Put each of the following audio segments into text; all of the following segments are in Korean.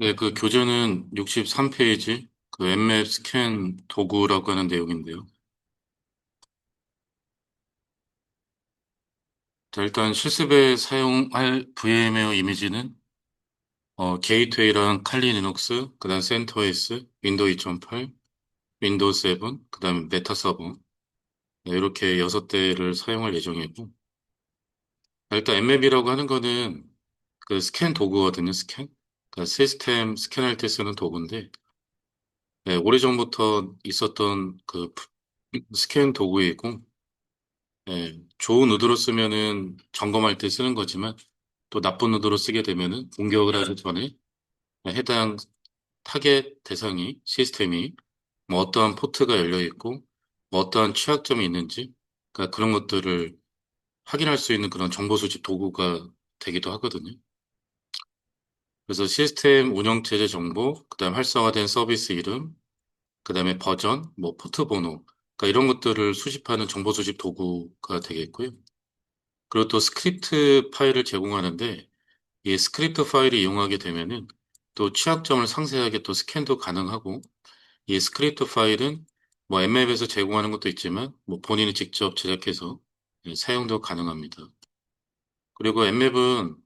네, 그 교재는 63페이지, 그 엠맵 스캔 도구라고 하는 내용인데요. 자, 일단 실습에 사용할 VM웨어 이미지는 게이트웨이랑 칼리 리눅스, 그다음 센터OS, 윈도우 2008, 윈도우 7, 그다음 메타 서버 네, 이렇게 6대를 사용할 예정이고 일단 엠맵이라고 하는 거는 그 스캔 도구거든요, 스캔. 그러니까 시스템 스캔할 때 쓰는 도구인데 네, 오래전부터 있었던 그 스캔 도구이고 좋은 의도로 쓰면은 점검할 때 쓰는 거지만 또 나쁜 의도로 쓰게 되면은 공격을 하기 전에 해당 타겟 대상이 시스템이 뭐 어떠한 포트가 열려 있고 뭐 어떠한 취약점이 있는지 그러니까 그런 것들을 확인할 수 있는 그런 정보 수집 도구가 되기도 하거든요. 그래서 시스템 운영체제 정보, 그다음 활성화된 서비스 이름, 그다음에 버전, 뭐 포트 번호, 그러니까 이런 것들을 수집하는 정보 수집 도구가 되겠고요. 그리고 또 스크립트 파일을 제공하는데 이 스크립트 파일을 이용하게 되면은 또 취약점을 상세하게 또 스캔도 가능하고 이 스크립트 파일은 뭐 엠맵에서 제공하는 것도 있지만 뭐 본인이 직접 제작해서 사용도 가능합니다. 그리고 엠맵은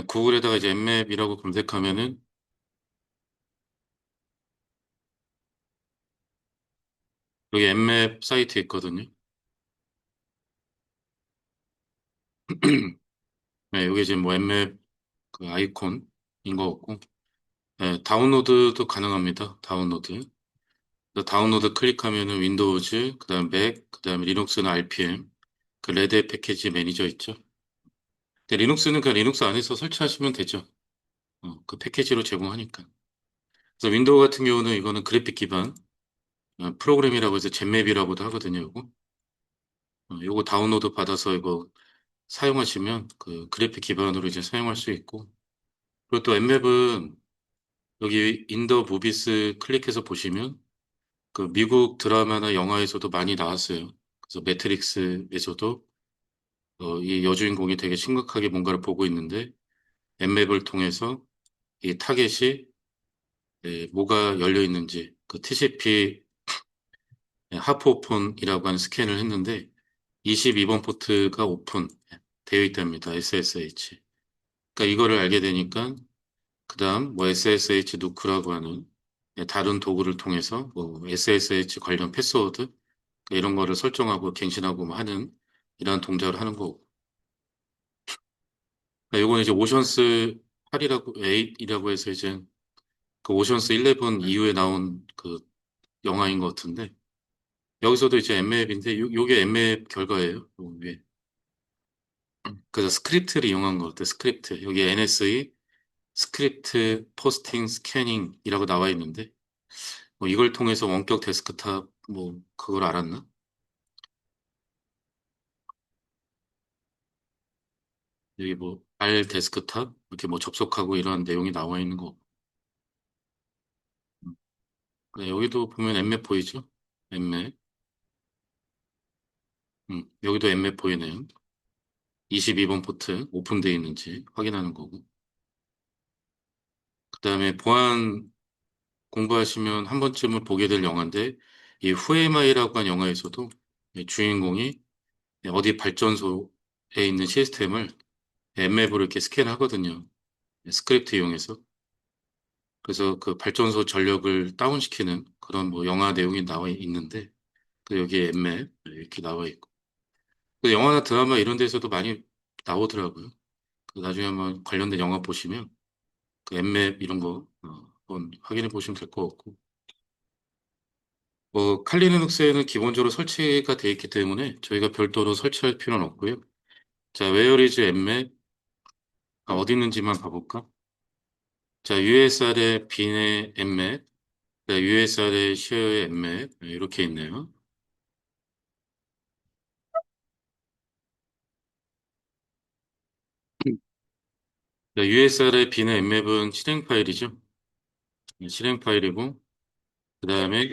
구글에다가 이제 엠맵이라고 검색하면은 여기 엠맵 사이트 있거든요. 네, 여기 이제 뭐 엠맵 그 아이콘인 것 같고 다운로드도 가능합니다. 다운로드. 다운로드 클릭하면은 윈도우즈, 그다음 맥, 그다음에 리눅스는 RPM, 그 레드 패키지 매니저 있죠. 근데 리눅스는 그냥 리눅스 안에서 설치하시면 되죠. 그 패키지로 제공하니까. 그래서 윈도우 같은 경우는 이거는 그래픽 기반 프로그램이라고 해서 젠맵이라고도 하거든요. 요거 다운로드 받아서 이거 사용하시면 그 그래픽 기반으로 이제 사용할 수 있고. 그리고 또 엠맵은 여기 인더 무비스 클릭해서 보시면 그 미국 드라마나 영화에서도 많이 나왔어요. 그래서 매트릭스에서도 이 여주인공이 되게 심각하게 뭔가를 보고 있는데 엠맵을 통해서 이 타겟이 뭐가 열려 있는지 그 TCP 하프오픈이라고 하는 스캔을 했는데 22번 포트가 오픈 되어 있답니다. SSH. 그러니까 이거를 알게 되니까 그다음 뭐 SSH 누크라고 하는 다른 도구를 통해서 뭐 SSH 관련 패스워드 이런 거를 설정하고 갱신하고 뭐 하는 이러한 동작을 하는 거고. 그러니까 요거는 이제 오션스 8이라고 8이라고 해서 이제 그 오션스 11 이후에 나온 그 영화인 것 같은데 여기서도 이제 엠맵인데 요게 엠맵 결과예요. 요 위에. 그래서 스크립트를 이용한 것 같아요. 스크립트. 여기 NSE 스크립트 포스팅 스캐닝이라고 나와 있는데 뭐 이걸 통해서 원격 데스크탑 뭐 그걸 알았나? 여기 뭐 알 데스크탑 이렇게 뭐 접속하고 이런 내용이 나와 있는 거. 네, 여기도 보면 엠맵 보이죠? 엠맵. 여기도 엠맵 보이네요. 22번 포트 오픈되어 있는지 확인하는 거고. 그다음에 보안 공부하시면 한 번쯤은 보게 될 영화인데 이 후에마이라고 한 영화에서도 이 주인공이 어디 발전소에 있는 시스템을 엠맵으로 이렇게 스캔하거든요. 스크립트 이용해서. 그래서 그 발전소 전력을 다운시키는 그런 뭐 영화 내용이 나와 있는데 그 여기에 엠맵 이렇게 나와 있고. 그 영화나 드라마 이런 데서도 많이 나오더라고요. 그 나중에 한번 관련된 영화 보시면 그 엠맵 이런 거 한번 확인해 보시면 될 것 같고. 뭐 칼리 리눅스에는 기본적으로 설치가 되어 있기 때문에 저희가 별도로 설치할 필요는 없고요. 자, 웨어리즈 엠맵 어디 있는지만 봐볼까? 자, USR의 빈의 엠맵, USR의 쉐어의 엠맵 이렇게 있네요. USR의 빈의 엠맵은 실행 파일이죠. 실행 파일이고 그다음에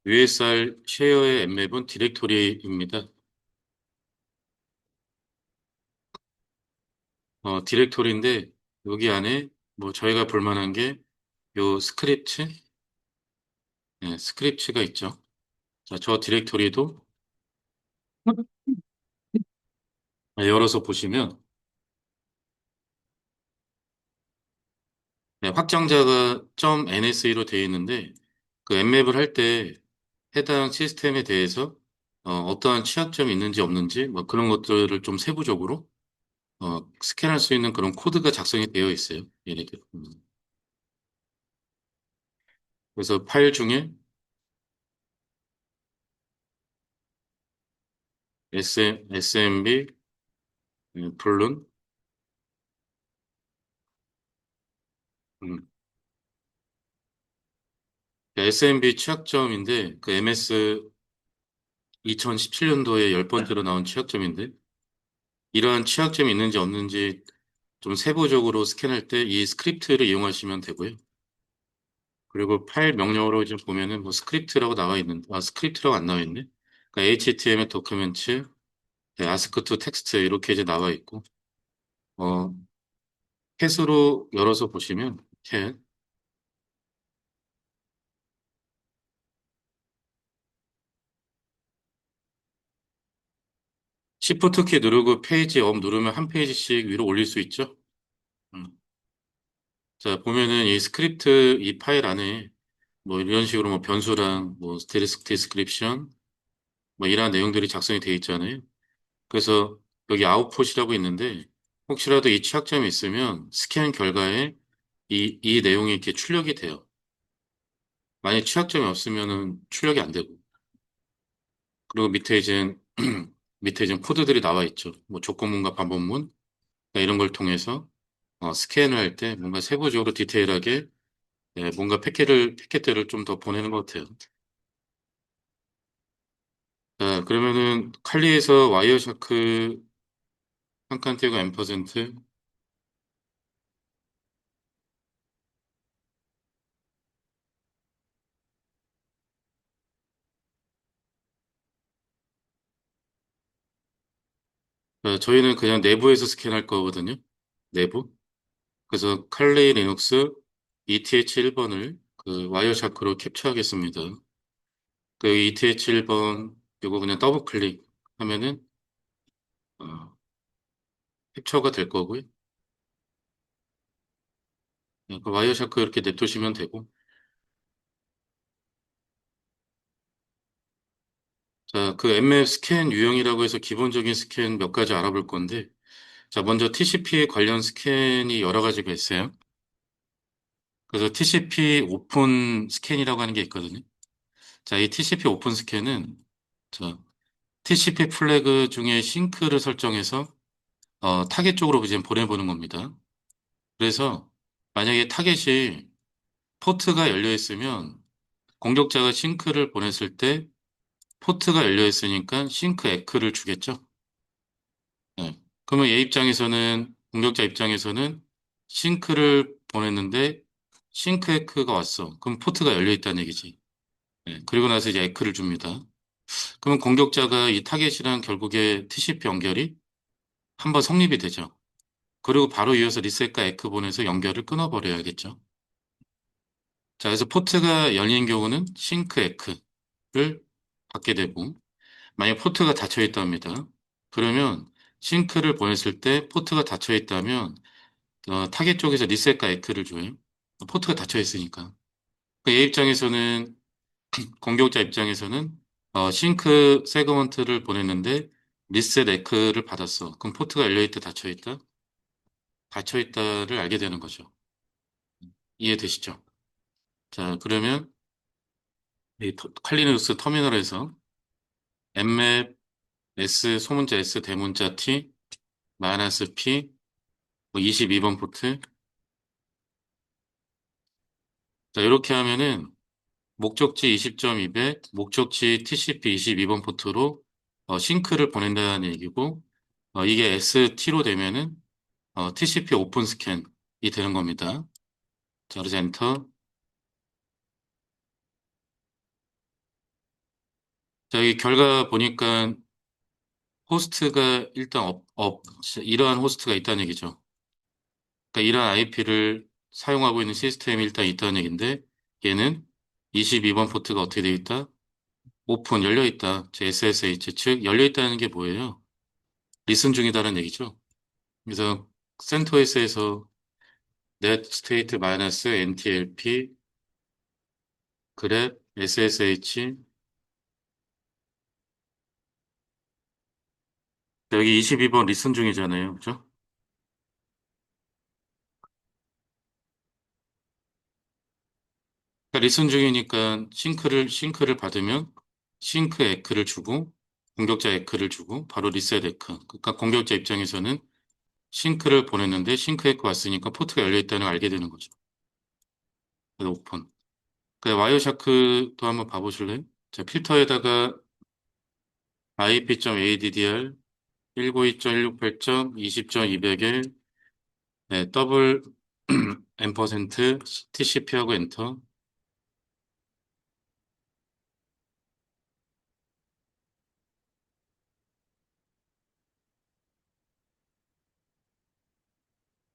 USR 쉐어의 엠맵은 디렉토리입니다. 디렉토리인데 여기 안에 뭐 저희가 볼 만한 게 요 스크립트, 네, 스크립트가 있죠. 자, 저 디렉토리도 열어서 보시면 네, 확장자가 .ns로 되어 있는데 그 앱맵을 할 때 해당 시스템에 대해서 어떠한 취약점이 있는지 없는지 뭐 그런 것들을 좀 세부적으로 스캔할 수 있는 그런 코드가 작성이 되어 있어요. 얘네들. 그래서 파일 중에 SMB, 불룬, SMB 취약점인데 그 MS 2017년도에 열 번째로 나온 취약점인데 이러한 취약점이 있는지 없는지 좀 세부적으로 스캔할 때 이 스크립트를 이용하시면 되고요. 그리고 파일 명령어로 지금 보면은 뭐 스크립트라고 나와 있는, 스크립트라고 안 나와 있네. 그러니까 HTML 도큐멘트, 아스크 투 텍스트 이렇게 이제 나와 있고, 어, 캣으로 열어서 보시면, 캣, Shift 키 누르고 페이지 업 누르면 한 페이지씩 위로 올릴 수 있죠. 음. 자, 보면은 이 스크립트 이 파일 안에 뭐 이런 식으로 뭐 변수랑 뭐 스테리스 디스크립션 뭐 이런 내용들이 작성이 되어 있잖아요. 그래서 여기 아웃풋이라고 있는데 혹시라도 이 취약점이 있으면 스캔 결과에 이 내용이 이렇게 출력이 돼요. 만약 취약점이 없으면은 출력이 안 되고. 그리고 밑에 이제 밑에 이제 코드들이 나와 있죠. 뭐 조건문과 반복문 그러니까 이런 걸 통해서 스캔을 할 때 뭔가 세부적으로 디테일하게 뭔가 패킷들을 좀 더 보내는 것 같아요. 자, 그러면은 칼리에서 와이어샤크 한 칸 띄고 앰퍼센트 저희는 그냥 내부에서 스캔할 거거든요. 내부. 그래서 칼리 리눅스 ETH 1번을 그 와이어샤크로 캡처하겠습니다. 그 ETH 1번 이거 그냥 더블 클릭하면은 어, 캡처가 될 거고요. 그 와이어샤크 이렇게 냅두시면 되고. 자, 그 엠맵 스캔 유형이라고 해서 기본적인 스캔 몇 가지 알아볼 건데, 자, 먼저 TCP 관련 스캔이 여러 가지가 있어요. 그래서 TCP 오픈 스캔이라고 하는 게 있거든요. 자, 이 TCP 오픈 스캔은 자, TCP 플래그 중에 싱크를 설정해서 타겟 쪽으로 이제 보내보는 겁니다. 그래서 만약에 타겟이 포트가 열려 있으면 공격자가 싱크를 보냈을 때 포트가 열려 있으니까 싱크 에크를 주겠죠. 네. 그러면 얘 입장에서는 공격자 입장에서는 싱크를 보냈는데 싱크 에크가 왔어. 그럼 포트가 열려 있다는 얘기지. 네. 그리고 나서 이제 에크를 줍니다. 그러면 공격자가 이 타겟이랑 결국에 TCP 연결이 한번 성립이 되죠. 그리고 바로 이어서 리셋과 에크 보내서 연결을 끊어버려야겠죠. 자, 그래서 포트가 열린 경우는 싱크 에크를 받게 되고, 만약 포트가 닫혀 있답니다. 그러면 싱크를 보냈을 때 포트가 닫혀 있다면 타겟 쪽에서 리셋과 에크를 줘요. 포트가 닫혀 있으니까. 그얘 입장에서는 공격자 입장에서는 싱크 세그먼트를 보냈는데 리셋 에크를 받았어. 그럼 포트가 열려 있다 닫혀 있다? 닫혀 있다를 알게 되는 거죠. 이해되시죠? 자, 그러면 이 칼리누스 터미널에서 엠맵 S 소문자 S 대문자 T 마이너스 P 뭐 22번 포트 자, 이렇게 하면은 목적지 20.200, 목적지 TCP 22번 포트로 싱크를 보낸다는 얘기고, 이게 ST로 되면은 TCP 오픈 스캔이 되는 겁니다. 자, 그래서 엔터. 자, 여기 결과 보니까 호스트가 일단 이러한 호스트가 있다는 얘기죠. 그러니까 이런 IP를 사용하고 있는 시스템이 일단 있다는 얘기인데 얘는 22번 포트가 어떻게 되어 있다? 오픈 열려 있다. 제 SSH 즉 열려 있다는 게 뭐예요? 리슨 중이다는 얘기죠. 그래서 CentOS에서 net state -ntlp grep ssh 여기 22번 리슨 중이잖아요. 그죠? 그러니까 리슨 중이니까 싱크를 받으면 싱크 에크를 주고 공격자 에크를 주고 바로 리셋 에크. 그러니까 공격자 입장에서는 싱크를 보냈는데 싱크 에크 왔으니까 포트가 열려 있다는 걸 알게 되는 거죠. 그래서 오픈. 그 와이어샤크도 한번 봐보실래요? 자, 필터에다가 IP.addr 192.168.20.200에 네, 더블 앰퍼센트 TCP하고 엔터.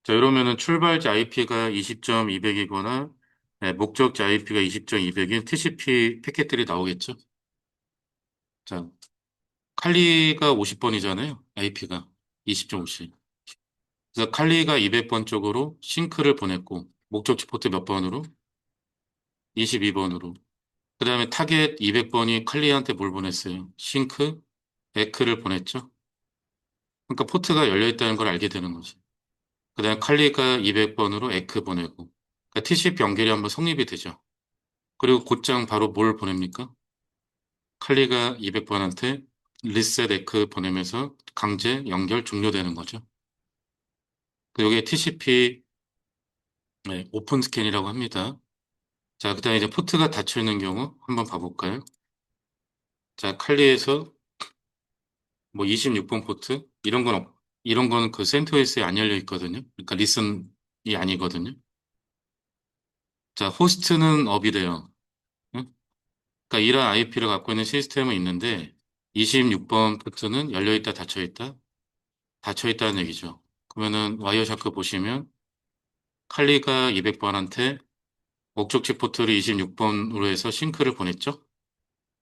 자, 이러면은 출발지 IP가 20.200이거나 목적지 IP가 20.200인 TCP 패킷들이 나오겠죠. 자, 칼리가 50번이잖아요. IP가 20.50. 그래서 칼리가 200번 쪽으로 싱크를 보냈고 목적지 포트 몇 번으로? 22번으로. 그다음에 타겟 200번이 칼리한테 뭘 보냈어요? 싱크, 에크를 보냈죠. 그러니까 포트가 열려 있다는 걸 알게 되는 거지. 그다음에 칼리가 200번으로 에크 보내고. 그러니까 TCP 연결이 한번 성립이 되죠. 그리고 곧장 바로 뭘 보냅니까? 칼리가 200번한테 리셋 에크 보내면서 강제 연결 종료되는 거죠. 이게 TCP 오픈 스캔이라고 합니다. 자, 그다음에 이제 포트가 닫혀 있는 경우 한번 봐볼까요? 자, 칼리에서 뭐 26번 포트 이런 거는 그 센트오스에 안 열려 있거든요. 그러니까 리슨이 아니거든요. 자, 호스트는 업이래요. 응? 그러니까 이런 IP를 갖고 있는 시스템은 있는데 26번 포트는 열려 있다 닫혀 있다 닫혀 있다는 얘기죠. 그러면은 와이어샤크 보시면 칼리가 200번한테 목적지 포트를 26번으로 해서 싱크를 보냈죠.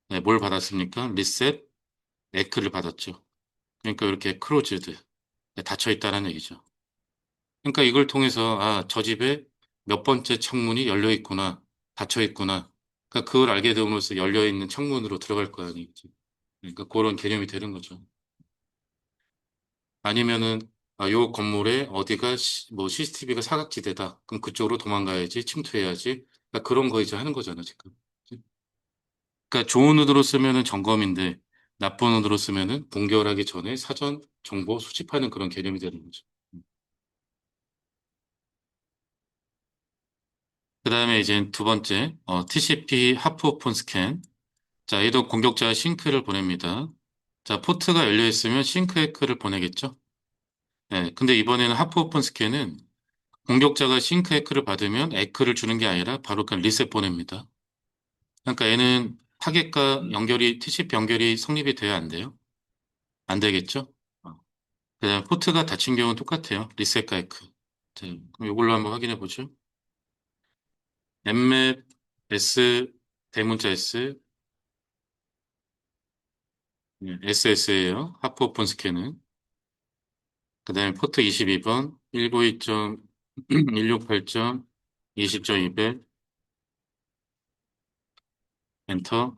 네, 뭘 받았습니까? 리셋 에크를 받았죠. 그러니까 이렇게 크로즈드 닫혀 있다는 얘기죠. 그러니까 이걸 통해서 아, 저 집에 몇 번째 창문이 열려 있구나, 닫혀 있구나. 그러니까 그걸 알게 됨으로써 열려 있는 창문으로 들어갈 거 아니겠지. 그러니까 그런 개념이 되는 거죠. 아니면은 아, 요 건물에 어디가 뭐 CCTV가 사각지대다. 그럼 그쪽으로 도망가야지, 침투해야지. 그러니까 그런 거 이제 하는 거잖아, 지금. 그러니까 좋은 의도로 쓰면은 점검인데 나쁜 의도로 쓰면은 공격하기 전에 사전 정보 수집하는 그런 개념이 되는 거죠. 그다음에 이제 두 번째, TCP 하프 오픈 스캔. 자, 얘도 공격자 싱크를 보냅니다. 자, 포트가 열려 있으면 싱크 에크를 보내겠죠? 네, 근데 이번에는 하프 오픈 스캔은 공격자가 싱크 에크를 받으면 에크를 주는 게 아니라 바로 그냥 리셋 보냅니다. 그러니까 얘는 타겟과 연결이, TCP 연결이 성립이 돼야 안 돼요? 안 되겠죠? 어. 그다음 포트가 닫힌 경우는 똑같아요. 리셋과 에크. 자, 그럼 이걸로 한번 확인해 보죠. 엠맵 S 대문자 S SS예요. 하프 오픈 스캔은. 그다음에 포트 22번 192.168.20.200 엔터.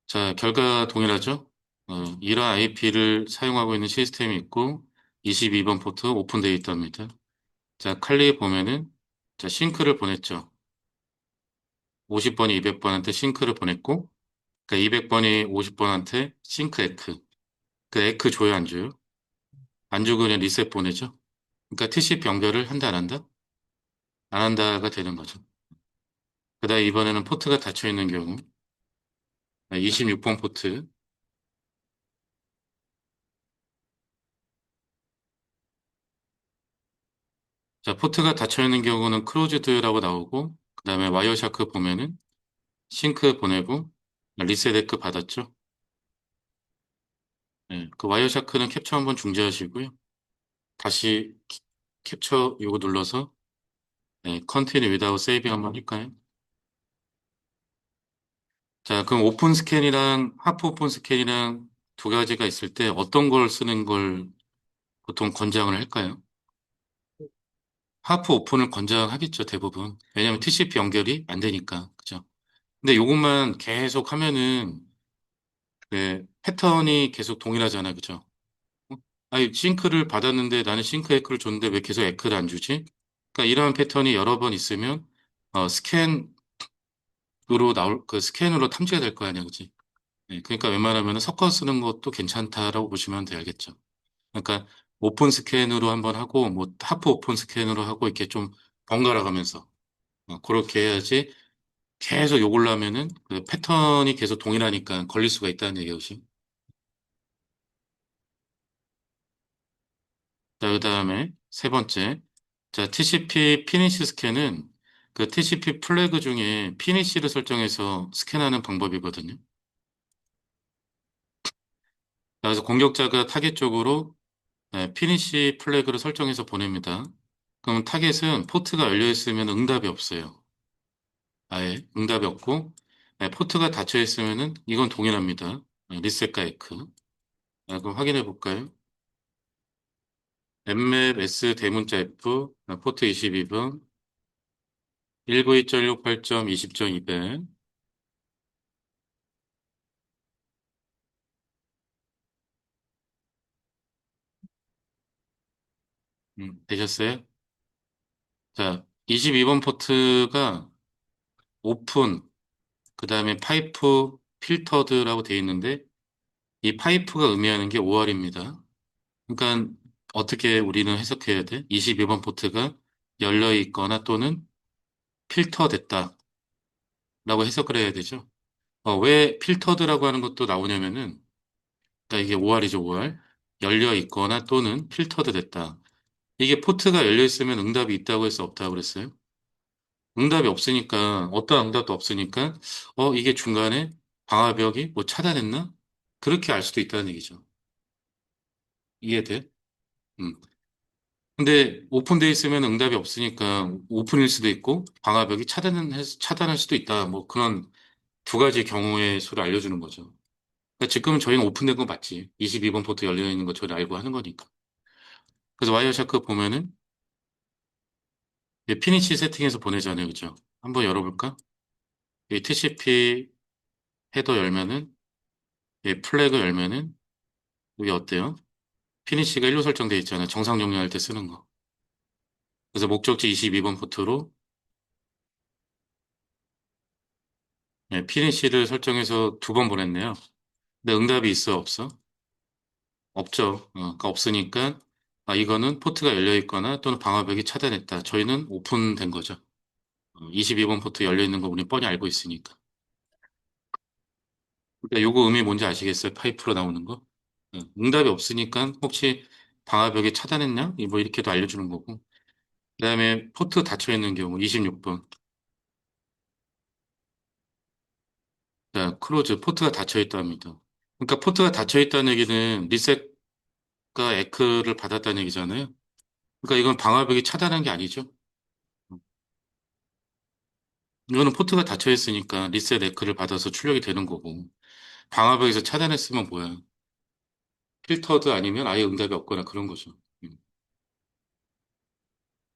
자, 결과 동일하죠? 이런 IP를 사용하고 있는 시스템이 있고 22번 포트 오픈되어 있답니다. 자, 칼리 보면은 자, 싱크를 보냈죠. 50번이 200번한테 싱크를 보냈고 그러니까 200번이 50번한테 싱크 에크. 그 에크 줘요, 안 줘요? 안 주고 그냥 리셋 보내죠. 그러니까 TCP 연결을 한다, 안 한다? 안 한다가 되는 거죠. 그다음 이번에는 포트가 닫혀 있는 경우 26번 포트. 자, 포트가 닫혀 있는 경우는 크로즈드라고 나오고 그다음에 와이어샤크 보면은 싱크 보내고 리셋에크 받았죠. 네, 그 와이어샤크는 캡처 한번 중지하시고요. 다시 캡처 요거 눌러서 네, Continue without saving 한번 할까요? 자, 그럼 오픈 스캔이랑 하프 오픈 스캔이랑 두 가지가 있을 때 어떤 걸 쓰는 걸 보통 권장을 할까요? 하프 오픈을 권장하겠죠, 대부분. 왜냐하면 TCP 연결이 안 되니까. 그죠? 근데 요것만 계속 하면은 네, 패턴이 계속 동일하잖아요. 그죠? 어? 아니, 싱크를 받았는데 나는 싱크 에크를 줬는데 왜 계속 에크를 안 주지? 그러니까 이러한 패턴이 여러 번 있으면 스캔으로 나올 그 스캔으로 탐지가 될 거 아니야, 그지? 네, 그러니까 웬만하면 섞어 쓰는 것도 괜찮다라고 보시면 되겠죠. 그러니까 오픈 스캔으로 한번 하고 뭐 하프 오픈 스캔으로 하고 이렇게 좀 번갈아 가면서 그렇게 해야지 계속 요걸로 하면은 그 패턴이 계속 동일하니까 걸릴 수가 있다는 얘기지. 자, 그다음에 세 번째. 자, TCP 피니시 스캔은 그 TCP 플래그 중에 피니시를 설정해서 스캔하는 방법이거든요. 그래서 공격자가 타겟 쪽으로 피니시 플래그를 설정해서 보냅니다. 그럼 타겟은 포트가 열려 있으면 응답이 없어요. 아예 응답이 없고 포트가 닫혀 있으면은 이건 동일합니다. 리셋과 에크. 그럼 확인해 볼까요? 엠맵 S 대문자 F 포트 22번 192.168.20.200 되셨어요? 자, 22번 포트가 오픈 그다음에 파이프 필터드라고 되어 있는데 이 파이프가 의미하는 게 5월입니다. 그러니까 어떻게 우리는 해석해야 돼? 22번 포트가 열려 있거나 또는 필터 됐다라고 해석을 해야 되죠. 왜 필터드라고 하는 것도 나오냐면은 그러니까 이게 5월이죠, 5월. 열려 있거나 또는 필터드 됐다. 이게 포트가 열려 있으면 응답이 있다고 해서 없다고 그랬어요. 응답이 없으니까 어떤 응답도 없으니까 이게 중간에 방화벽이 뭐 차단했나? 그렇게 알 수도 있다는 얘기죠. 이해돼? 음. 근데 오픈돼 있으면 응답이 없으니까 오픈일 수도 있고 방화벽이 차단할 수도 있다. 뭐 그런 두 가지 경우의 수를 알려주는 거죠. 그러니까 지금은 저희는 오픈된 거 맞지. 22번 포트 열려 있는 거 저희 알고 하는 거니까. 그래서 와이어샤크 보면은 피니시 세팅해서 보내잖아요. 그죠? 한번 열어볼까? 이 TCP 헤더 열면은 플래그 열면은 이게 어때요? 피니시가 1로 설정되어 있잖아요. 정상 종료할 때 쓰는 거. 그래서 목적지 22번 포트로 피니시를 설정해서 두 번 보냈네요. 근데 응답이 있어, 없어? 없죠. 그러니까 없으니까 이거는 포트가 열려 있거나 또는 방화벽이 차단했다. 저희는 오픈된 거죠. 22번 포트 열려 있는 거 우리 뻔히 알고 있으니까. 그러니까 요거 의미 뭔지 아시겠어요? 파이프로 나오는 거? 응답이 없으니까 혹시 방화벽이 차단했냐? 뭐 이렇게도 알려주는 거고. 그다음에 포트 닫혀 있는 경우 26번. 크로즈 포트가 닫혀 있답니다. 그러니까 포트가 닫혀 있다는 얘기는 리셋과 에크를 받았다는 얘기잖아요. 그러니까 이건 방화벽이 차단한 게 아니죠. 이거는 포트가 닫혀 있으니까 리셋 에크를 받아서 출력이 되는 거고. 방화벽에서 차단했으면 뭐야? 필터드 아니면 아예 응답이 없거나 그런 거죠.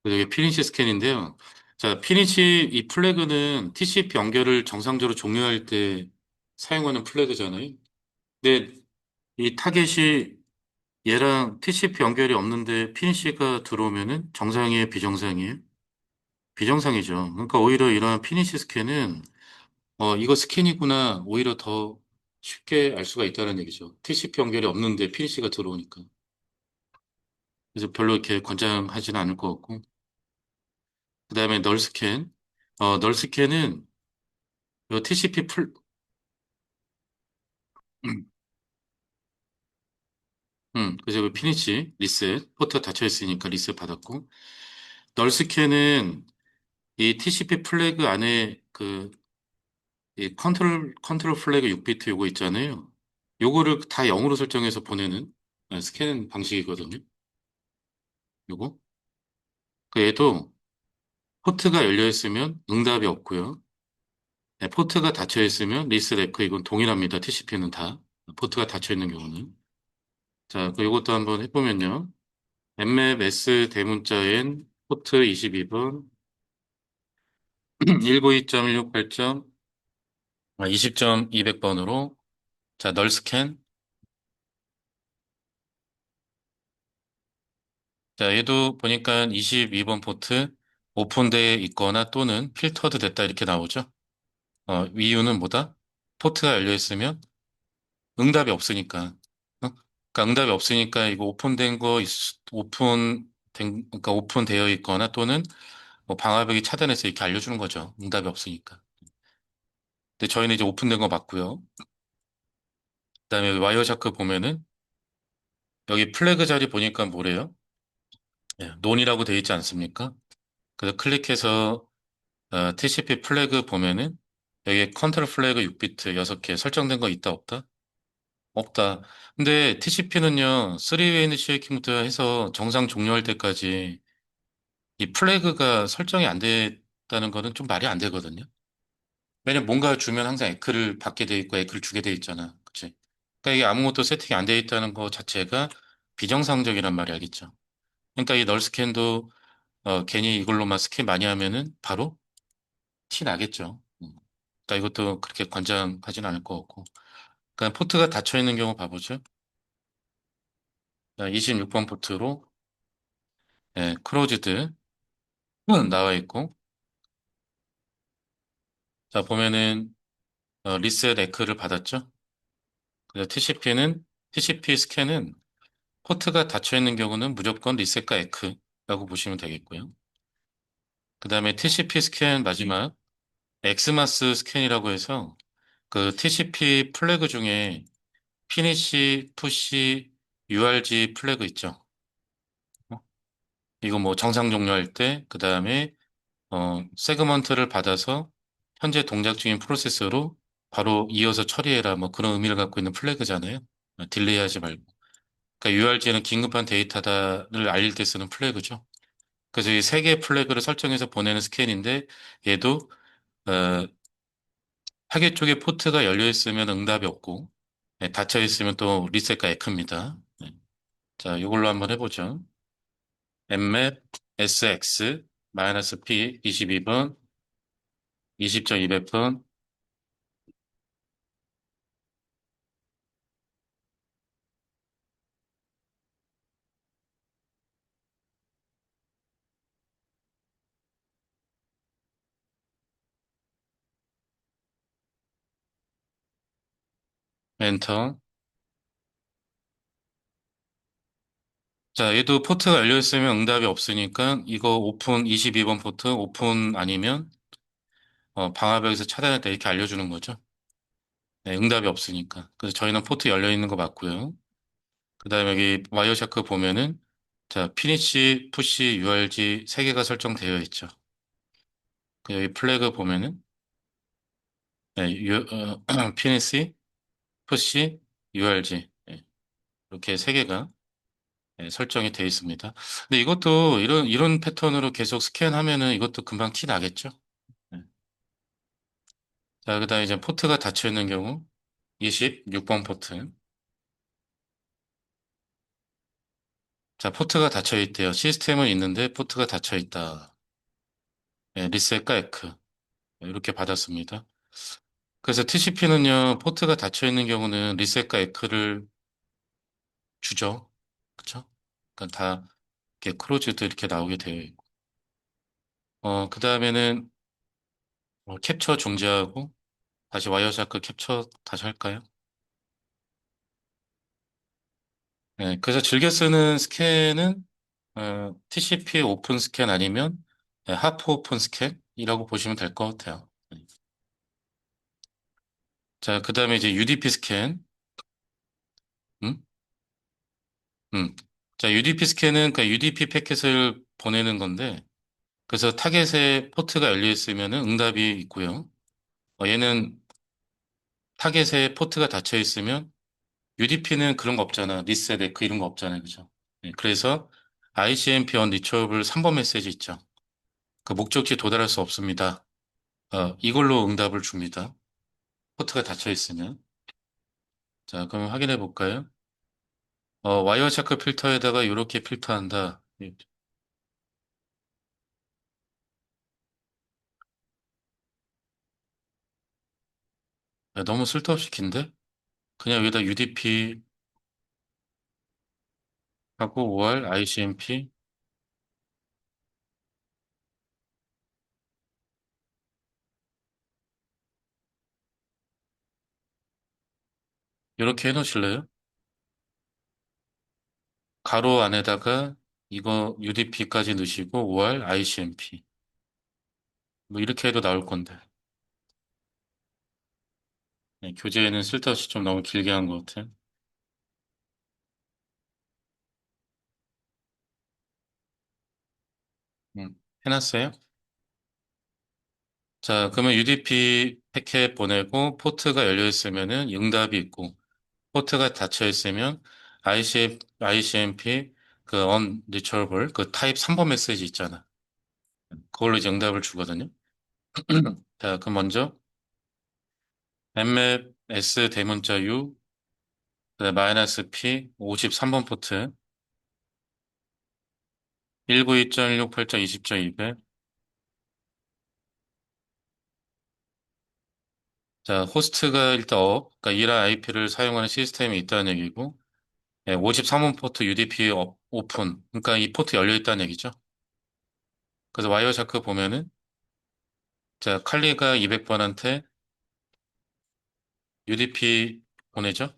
그래서 이게 피니시 스캔인데요. 자, 피니시 이 플래그는 TCP 연결을 정상적으로 종료할 때 사용하는 플래그잖아요. 근데 이 타겟이 얘랑 TCP 연결이 없는데 피니시가 들어오면은 정상이에요, 비정상이에요? 비정상이죠. 그러니까 오히려 이런 피니시 스캔은 이거 스캔이구나 오히려 더 쉽게 알 수가 있다는 얘기죠. TCP 연결이 없는데 피니시가 들어오니까. 그래서 별로 이렇게 권장하지는 않을 것 같고. 그다음에 널 스캔. 널 스캔은 요 TCP 그래서 그 피니시 리셋 포트가 닫혀 있으니까 리셋 받았고. 널 스캔은 이 TCP 플래그 안에 이 컨트롤 플래그 6비트 요거 있잖아요. 요거를 다 0으로 설정해서 보내는 스캔 방식이거든요. 요거. 그 얘도 포트가 열려 있으면 응답이 없고요. 네, 포트가 닫혀 있으면 리스 레크 이건 동일합니다. TCP는 다. 포트가 닫혀 있는 경우는. 자, 그 요것도 한번 해보면요. 엠맵 S 대문자엔 포트 22번 192.168점 20.200번으로 자, 널 스캔. 자, 얘도 보니까 22번 포트 오픈되어 있거나 또는 필터드 됐다 이렇게 나오죠. 이유는 뭐다? 포트가 열려 있으면 응답이 없으니까. 그러니까 응답이 없으니까 이거 그러니까 오픈되어 있거나 또는 뭐 방화벽이 차단해서 이렇게 알려주는 거죠. 응답이 없으니까. 근데 저희는 이제 오픈된 거 맞고요. 그다음에 여기 와이어샤크 보면은 여기 플래그 자리 보니까 뭐래요? 예, 논이라고 되어 있지 않습니까? 그래서 클릭해서 TCP 플래그 보면은 여기 컨트롤 플래그 6비트 6개 설정된 거 있다 없다? 없다. 근데 TCP는요, 3웨이 이니시에이팅부터 해서 정상 종료할 때까지 이 플래그가 설정이 안 됐다는 거는 좀 말이 안 되거든요. 왜냐면 뭔가 주면 항상 에크를 받게 돼 있고 에크를 주게 돼 있잖아. 그치? 그러니까 이게 아무것도 세팅이 안 돼 있다는 거 자체가 비정상적이란 말이 알겠죠. 그러니까 이 널 스캔도 괜히 이걸로만 스캔 많이 하면은 바로 티 나겠죠. 그러니까 이것도 그렇게 관장하진 않을 것 같고. 그러니까 포트가 닫혀 있는 경우 봐보죠. 26번 포트로 크로즈드 나와 있고, 자 보면은 리셋 에크를 받았죠. 그래서 TCP 스캔은 포트가 닫혀 있는 경우는 무조건 리셋과 에크라고 보시면 되겠고요. 그 다음에 TCP 스캔 마지막 엑스마스 스캔이라고 해서 그 TCP 플래그 중에 피니시, 푸시, URG 플래그 있죠. 어? 이거 뭐 정상 종료할 때, 그 다음에 세그먼트를 받아서 현재 동작 중인 프로세스로 바로 이어서 처리해라 뭐 그런 의미를 갖고 있는 플래그잖아요. 딜레이 하지 말고. 그러니까 URG는 긴급한 데이터다를 알릴 때 쓰는 플래그죠. 그래서 이 세 개의 플래그를 설정해서 보내는 스캔인데 얘도 어, 타겟 쪽에 포트가 열려 있으면 응답이 없고 닫혀 있으면 또 리셋과 에크입니다. 자, 이걸로 한번 해보죠. emmap sx -p 22번 20.200번 엔터. 자, 얘도 포트가 열려 있으면 응답이 없으니까 이거 오픈 22번 포트 오픈 아니면 방화벽에서 차단했다 이렇게 알려주는 거죠. 네, 응답이 없으니까. 그래서 저희는 포트 열려 있는 거 맞고요. 그다음에 여기 와이어샤크 보면은 자, 피니시, 푸시, URG 세 개가 설정되어 있죠. 그 여기 플래그 보면은 네, 피니시, 푸시, URG 이렇게 세 개가 설정이 되어 있습니다. 근데 이것도 이런 패턴으로 계속 스캔하면은 이것도 금방 티 나겠죠? 네. 자, 그다음에 이제 포트가 닫혀 있는 경우 26번 포트. 자, 포트가 닫혀 있대요. 시스템은 있는데 포트가 닫혀 있다. 리셋과 에크. 이렇게 받았습니다. 그래서 TCP는요, 포트가 닫혀 있는 경우는 리셋과 에크를 주죠. 그쵸? 그러니까 다 이렇게 크로즈도 이렇게 나오게 되어 있고. 그 다음에는 캡처 중지하고 다시 와이어샤크 캡처 다시 할까요? 네, 그래서 즐겨 쓰는 스캔은 TCP 오픈 스캔 아니면 하프 오픈 스캔이라고 보시면 될 것 같아요. 자, 그 다음에 이제 UDP 스캔. 음? 음. 자, UDP 스캔은 그 UDP 패킷을 보내는 건데, 그래서 타겟에 포트가 열려 있으면 응답이 있고요. 얘는 타겟에 포트가 닫혀 있으면 UDP는 그런 거 없잖아. 리셋 에크 이런 거 없잖아요. 그죠? 네, 그래서 ICMP unreachable 3번 메시지 있죠. 그 목적지 도달할 수 없습니다. 이걸로 응답을 줍니다. 포트가 닫혀 있으면. 자, 그럼 확인해 볼까요? 와이어 샤크 필터에다가 이렇게 필터한다. 야, 너무 쓸데없이 긴데? 그냥 여기다 UDP 하고 OR, ICMP 이렇게 해놓으실래요? 가로 안에다가 이거 UDP까지 넣으시고 OR, ICMP 뭐 이렇게 해도 나올 건데. 네, 교재에는 쓸데없이 좀 너무 길게 한 것 같아요. 해놨어요? 자, 그러면 UDP 패켓 보내고 포트가 열려 있으면은 응답이 있고 포트가 닫혀 있으면 ICMP 그 unreachable 그 타입 3번 메시지 있잖아. 그걸로 이제 응답을 주거든요. 자, 그럼 먼저 mmap S 대문자 U 그다음에 마이너스 P 53번 포트 192.168.20.200 자, 호스트가 일단 그러니까 이란 IP를 사용하는 시스템이 있다는 얘기고 53번 포트 UDP 오픈 그러니까 이 포트 열려 있다는 얘기죠. 그래서 와이어샤크 보면은 자, 칼리가 200번한테 UDP 보내죠.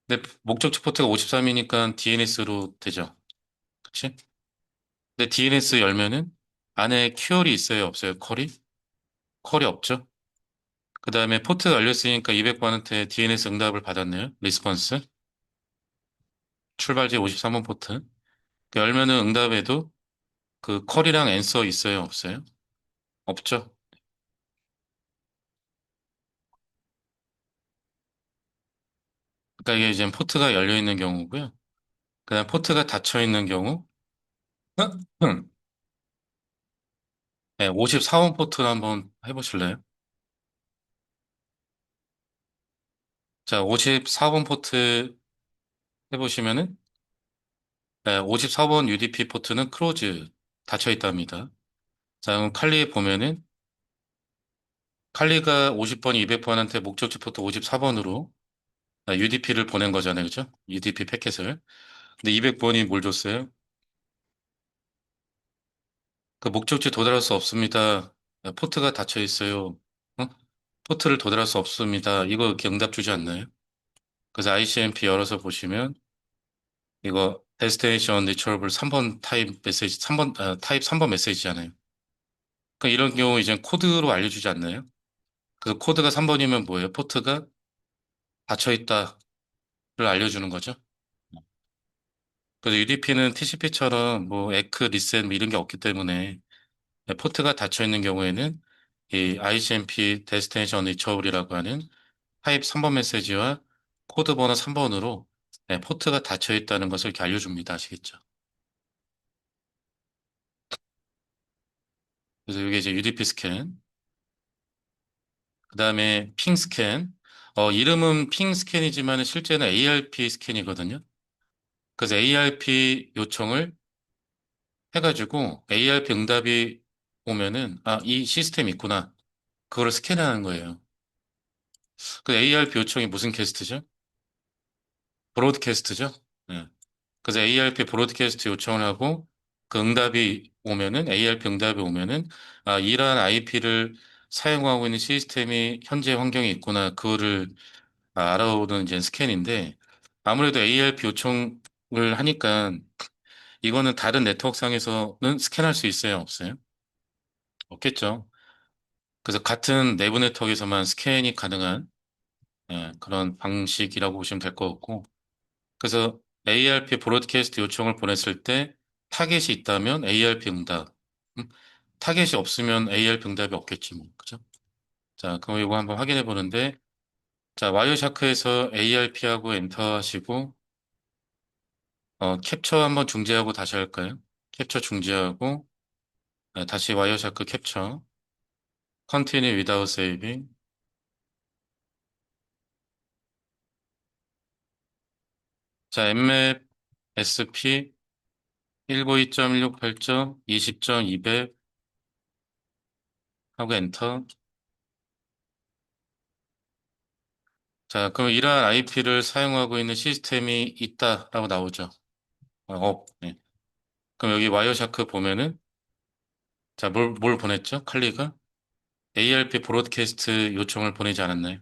근데 목적지 포트가 53이니까 DNS로 되죠. 그치? 근데 DNS 열면은 안에 큐얼이 있어요, 없어요? 컬이? 컬이 없죠. 그 다음에 포트가 열렸으니까 200번한테 DNS 응답을 받았네요. 리스폰스. 출발지 53번 포트. 그 열면은 응답에도 그 컬이랑 앤서 있어요, 없어요? 없죠. 그러니까 이게 이제 포트가 열려 있는 경우고요. 그다음 포트가 닫혀 있는 경우. 네, 54번 포트를 한번 해보실래요? 자, 54번 포트 해보시면은, 네, 54번 UDP 포트는 크로즈 닫혀 있답니다. 자, 그럼 칼리 보면은, 칼리가 50번, 200번한테 목적지 포트 54번으로 UDP를 보낸 거잖아요. 그죠? UDP 패켓을. 근데 200번이 뭘 줬어요? 그 목적지 도달할 수 없습니다. 포트가 닫혀 있어요. 어? 포트를 도달할 수 없습니다. 이거 이렇게 응답 주지 않나요? 그래서 ICMP 열어서 보시면, 이거 데스티네이션 리처러블 3번 타입 메시지 3번 타입 3번 메시지잖아요. 그러니까 이런 경우 이제 코드로 알려주지 않나요? 그 코드가 3번이면 뭐예요? 포트가 닫혀 있다를 알려주는 거죠. 그래서 UDP는 TCP처럼 뭐 에크, 리셋 뭐 이런 게 없기 때문에 포트가 닫혀 있는 경우에는 이 ICMP 데스티네이션 리처블이라고 하는 타입 3번 메시지와 코드 번호 3번으로 포트가 닫혀 있다는 것을 이렇게 알려줍니다. 아시겠죠? 그래서 이게 이제 UDP 스캔. 그 다음에 핑 스캔. 이름은 핑 스캔이지만 실제는 ARP 스캔이거든요. 그래서 ARP 요청을 해가지고 ARP 응답이 오면은, 이 시스템이 있구나. 그거를 스캔하는 거예요. 그 ARP 요청이 무슨 캐스트죠? 브로드캐스트죠? 네. 그래서 ARP 브로드캐스트 요청을 하고 그 응답이 오면은, ARP 응답이 오면은, 이러한 IP를 사용하고 있는 시스템이 현재 환경에 있구나. 그거를 알아오는 이제 스캔인데 아무래도 ARP 요청을 하니까 이거는 다른 네트워크상에서는 스캔할 수 있어요? 없어요? 없겠죠. 그래서 같은 내부 네트워크에서만 스캔이 가능한 그런 방식이라고 보시면 될 것 같고 그래서 ARP 브로드캐스트 요청을 보냈을 때 타겟이 있다면 ARP 응답 음? 타겟이 없으면 ARP 응답이 없겠지 뭐 그죠? 자 그럼 이거 한번 확인해 보는데 자 와이어샤크에서 ARP하고 엔터 하시고 캡처 한번 중지하고 다시 할까요? 캡처 중지하고, 다시 와이어샤크 캡처. Continue without saving. 자, mmap sp 192.168.20.200 하고 엔터. 자, 그럼 이러한 IP를 사용하고 있는 시스템이 있다라고 나오죠. 네. 그럼 여기 와이어샤크 보면은, 자, 뭘 보냈죠? 칼리가? ARP 브로드캐스트 요청을 보내지 않았나요?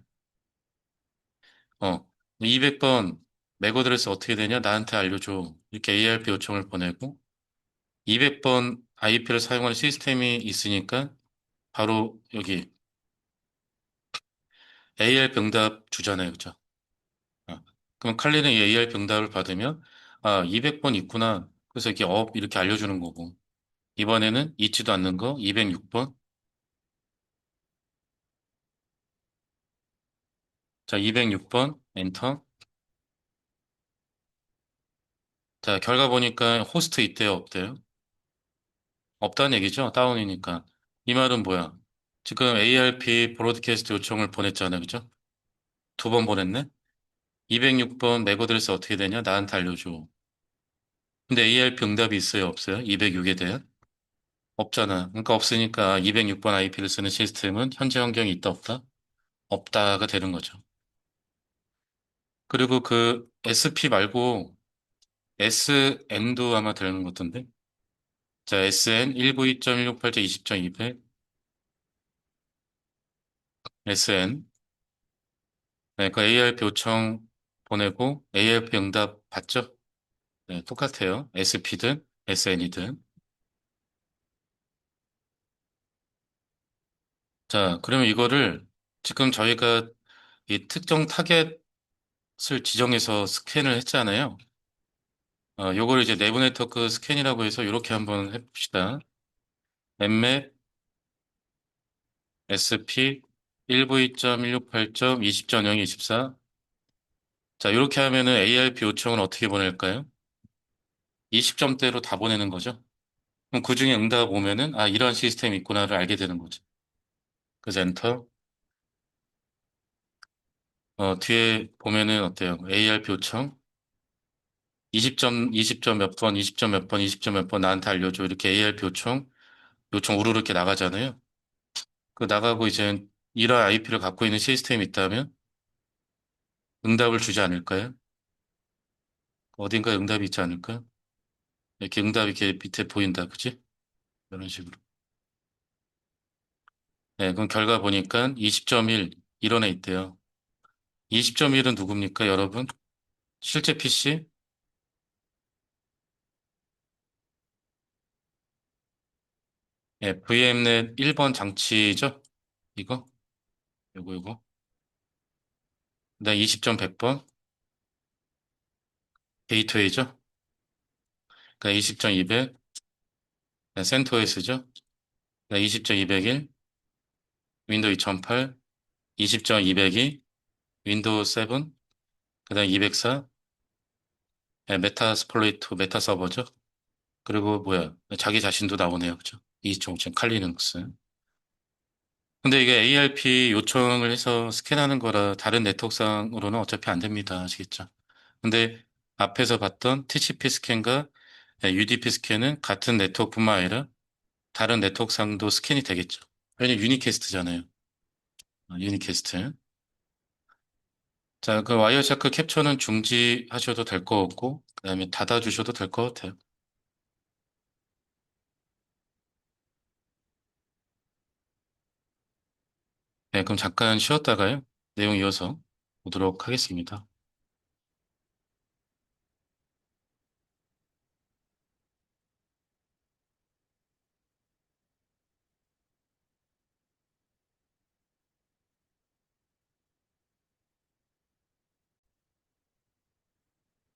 어, 200번 맥 어드레스 어떻게 되냐? 나한테 알려줘. 이렇게 ARP 요청을 보내고, 200번 IP를 사용하는 시스템이 있으니까, 바로 여기 ARP 응답 주잖아요. 그죠? 어. 그럼 칼리는 이 ARP 응답을 받으면, 아, 200번 있구나. 그래서 이렇게 이렇게 알려주는 거고. 이번에는 있지도 않는 거, 206번. 자, 206번, 엔터. 자, 결과 보니까 호스트 있대요, 없대요? 없다는 얘기죠? 다운이니까. 이 말은 뭐야? 지금 ARP 브로드캐스트 요청을 보냈잖아요, 그죠? 두 번 보냈네? 206번 맥 어드레스 어떻게 되냐? 나한테 알려줘. 근데 ARP 응답이 있어요, 없어요? 206에 대한? 없잖아. 그러니까 없으니까 206번 IP를 쓰는 시스템은 현재 환경이 있다, 없다? 없다가 되는 거죠. 그리고 그 SP 말고 SN도 아마 되는 것 같은데? 자, SN 192.168.20.200 SN. 네, 그 ARP 요청 보내고 ARP 응답 받죠? 네, 똑같아요. SP든 SN이든. 자, 그러면 이거를 지금 저희가 이 특정 타겟을 지정해서 스캔을 했잖아요. 요걸 이제 내부 네트워크 스캔이라고 해서 이렇게 한번 해봅시다. mmap sp 192.168.20.024. 자, 이렇게 하면은 ARP 요청은 어떻게 보낼까요? 20점대로 다 보내는 거죠. 그럼 그 중에 응답 오면은, 아, 이런 시스템이 있구나를 알게 되는 거죠. 그래서 엔터. 뒤에 보면은 어때요? ARP 요청. 20점 몇 번, 20점 몇 번, 20점 몇 번 나한테 알려줘. 이렇게 ARP 요청 우르르 이렇게 나가잖아요. 그 나가고 이제 이런 IP를 갖고 있는 시스템이 있다면 응답을 주지 않을까요? 어딘가에 응답이 있지 않을까? 이렇게 응답이 이렇게 밑에 보인다. 그치? 이런 식으로. 네, 그럼 결과 보니까 20.1 이런 애 있대요. 20.1은 누굽니까, 여러분? 실제 PC? 예, VMnet 1번 장치죠? 이거? 요거. 그다음 20.100번 게이트웨이죠? 그다음 20.200 센토스죠? 그다음 20.201 윈도우 2008 20.202 윈도우 7 그다음 204 메타스플로이트 메타 서버죠? 그리고 뭐야 자기 자신도 나오네요, 그죠? 2.5층 칼리눅스. 근데 이게 ARP 요청을 해서 스캔하는 거라 다른 네트워크상으로는 어차피 안 됩니다. 아시겠죠? 근데 앞에서 봤던 TCP 스캔과 UDP 스캔은 같은 네트워크뿐만 아니라 다른 네트워크상도 스캔이 되겠죠. 왜냐면 유니캐스트잖아요. 유니캐스트. 자, 그 와이어샤크 캡처는 중지하셔도 될 것 같고, 그 다음에 닫아주셔도 될 것 같아요. 네, 그럼 잠깐 쉬었다가요. 내용 이어서 보도록 하겠습니다.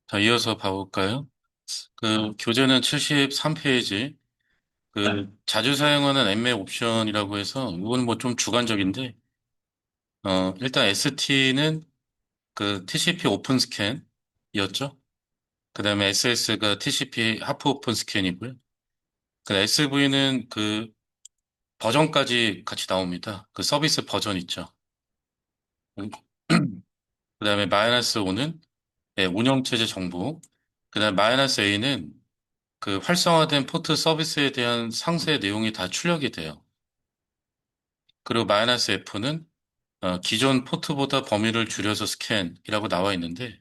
자, 이어서 봐볼까요? 그 교재는 73페이지. 그 자주 사용하는 엠맵 옵션이라고 해서 이건 뭐 좀 주관적인데 일단 ST는 그 TCP 오픈 스캔이었죠. 그다음에 SS가 TCP 하프 오픈 스캔이고요. 그 SV는 그 버전까지 같이 나옵니다. 그 서비스 버전 있죠. 그다음에 마이너스 5는 운영체제 정보. 그다음에 마이너스 A는 그 활성화된 포트 서비스에 대한 상세 내용이 다 출력이 돼요. 그리고 마이너스 F는 기존 포트보다 범위를 줄여서 스캔이라고 나와 있는데,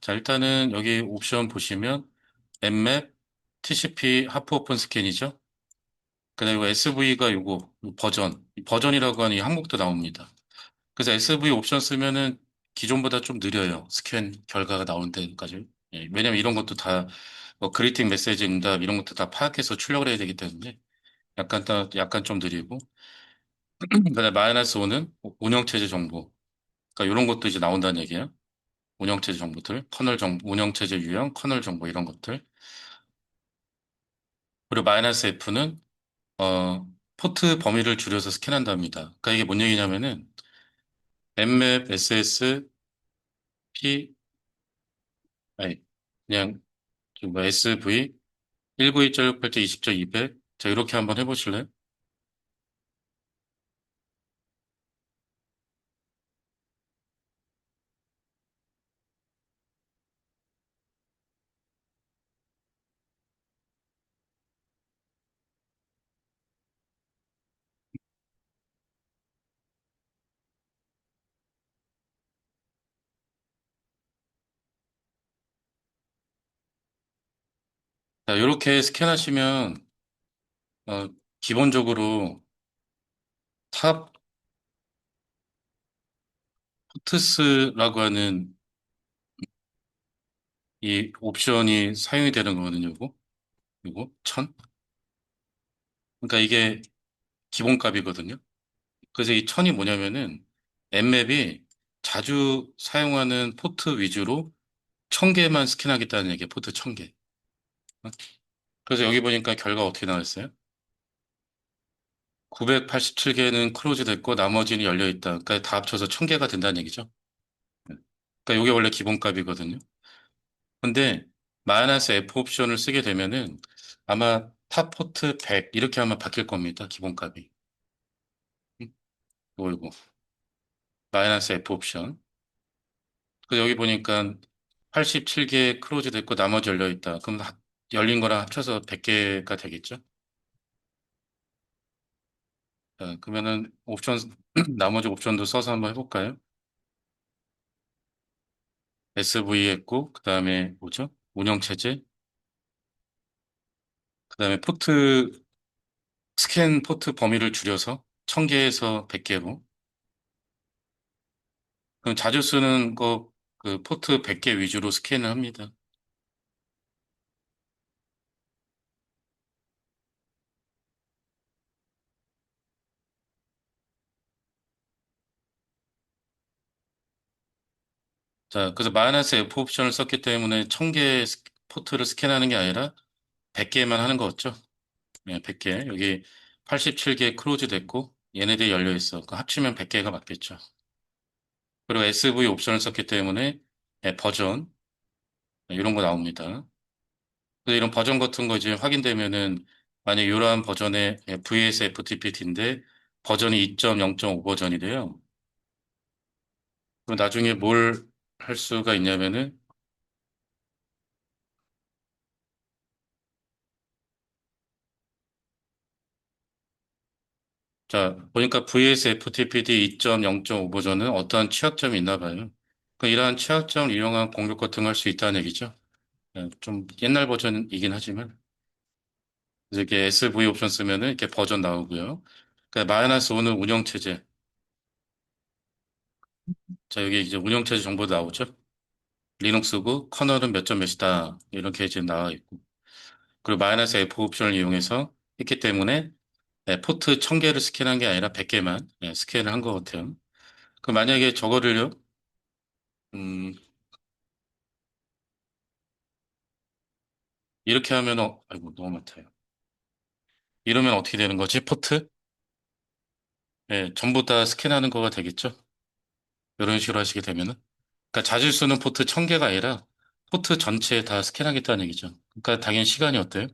자, 일단은 여기 옵션 보시면 엠맵, TCP 하프 오픈 스캔이죠. 그리고 SV가 요거 버전, 버전이라고 하는 이 항목도 나옵니다. 그래서 SV 옵션 쓰면은 기존보다 좀 느려요. 스캔 결과가 나오는 데까지. 예, 왜냐면 이런 것도 다 뭐 그리팅 메시지 응답 이런 것도 다 파악해서 출력을 해야 되기 때문에 약간 좀 느리고. 그다음에 마이너스 5는 운영체제 정보. 그러니까 이런 것도 이제 나온다는 얘기예요. 운영체제 정보들, 커널 정보, 운영체제 유형, 커널 정보 이런 것들. 그리고 마이너스 F는 포트 범위를 줄여서 스캔한답니다. 그러니까 이게 뭔 얘기냐면은 엠맵, SS, P, 아니 그냥 뭐 SV 192.6 20.200. 자, 이렇게 한번 해보실래요? 자, 이렇게 스캔하시면, 어, 기본적으로 탑 포트스라고 하는 이 옵션이 사용이 되는 거거든요, 이거 1000. 그러니까 이게 기본값이거든요. 그래서 이 1000이 뭐냐면은 엠맵이 자주 사용하는 포트 위주로 1000개만 스캔하겠다는 얘기예요, 포트 1000개. 그래서 여기 보니까 결과 어떻게 나왔어요? 987개는 클로즈 됐고 나머지는 열려 있다. 그러니까 다 합쳐서 1000개가 된다는 얘기죠. 그러니까 이게 원래 기본값이거든요. 근데 마이너스 F 옵션을 쓰게 되면은 아마 탑 포트 100 이렇게 아마 바뀔 겁니다. 기본값이. 이거 마이너스 F 옵션. 그 여기 보니까 87개 클로즈 됐고 나머지 열려 있다. 그럼 열린 거랑 합쳐서 100개가 되겠죠? 자, 그러면은 옵션 나머지 옵션도 써서 한번 해볼까요? SV 했고 그다음에 뭐죠? 운영 체제. 그다음에 포트 스캔 포트 범위를 줄여서 1000개에서 100개로. 그럼 자주 쓰는 거 그 포트 100개 위주로 스캔을 합니다. 자, 그래서 마이너스 F 옵션을 썼기 때문에 1000개 포트를 스캔하는 게 아니라 100개만 하는 거였죠. 네, 100개. 여기 87개 크로즈 됐고 얘네들이 열려 있어. 그 합치면 100개가 맞겠죠. 그리고 SV 옵션을 썼기 때문에 버전 이런 거 나옵니다. 그래서 이런 버전 같은 거 이제 확인되면은 만약 이러한 버전의 VSFTPT인데 버전이 2.0.5 버전이래요. 그럼 나중에 뭘 할 수가 있냐면은 자 보니까 VSFTPD 2.0.5 버전은 어떠한 취약점이 있나 봐요. 그 이러한 취약점을 이용한 공격 같은 걸 할 수 있다는 얘기죠. 좀 옛날 버전이긴 하지만 그래서 이렇게 SV 옵션 쓰면은 이렇게 버전 나오고요. 그 마이너스 5는 운영체제. 자 여기 이제 운영체제 정보도 나오죠. 리눅스고 커널은 몇 점 몇이다 이렇게 지금 나와 있고 그리고 마이너스 F 옵션을 이용해서 했기 때문에 포트 1000개를 스캔한 게 아니라 100개만 스캔을 한 것 같아요. 그 만약에 저거를요, 음, 이렇게 하면 아이고 너무 많다요. 이러면 어떻게 되는 거지? 포트? 전부 다 스캔하는 거가 되겠죠? 이런 식으로 하시게 되면은. 그러니까 자질 수는 포트 1000개가 아니라 포트 전체 다 스캔하겠다는 얘기죠. 그러니까 당연히 시간이 어때요?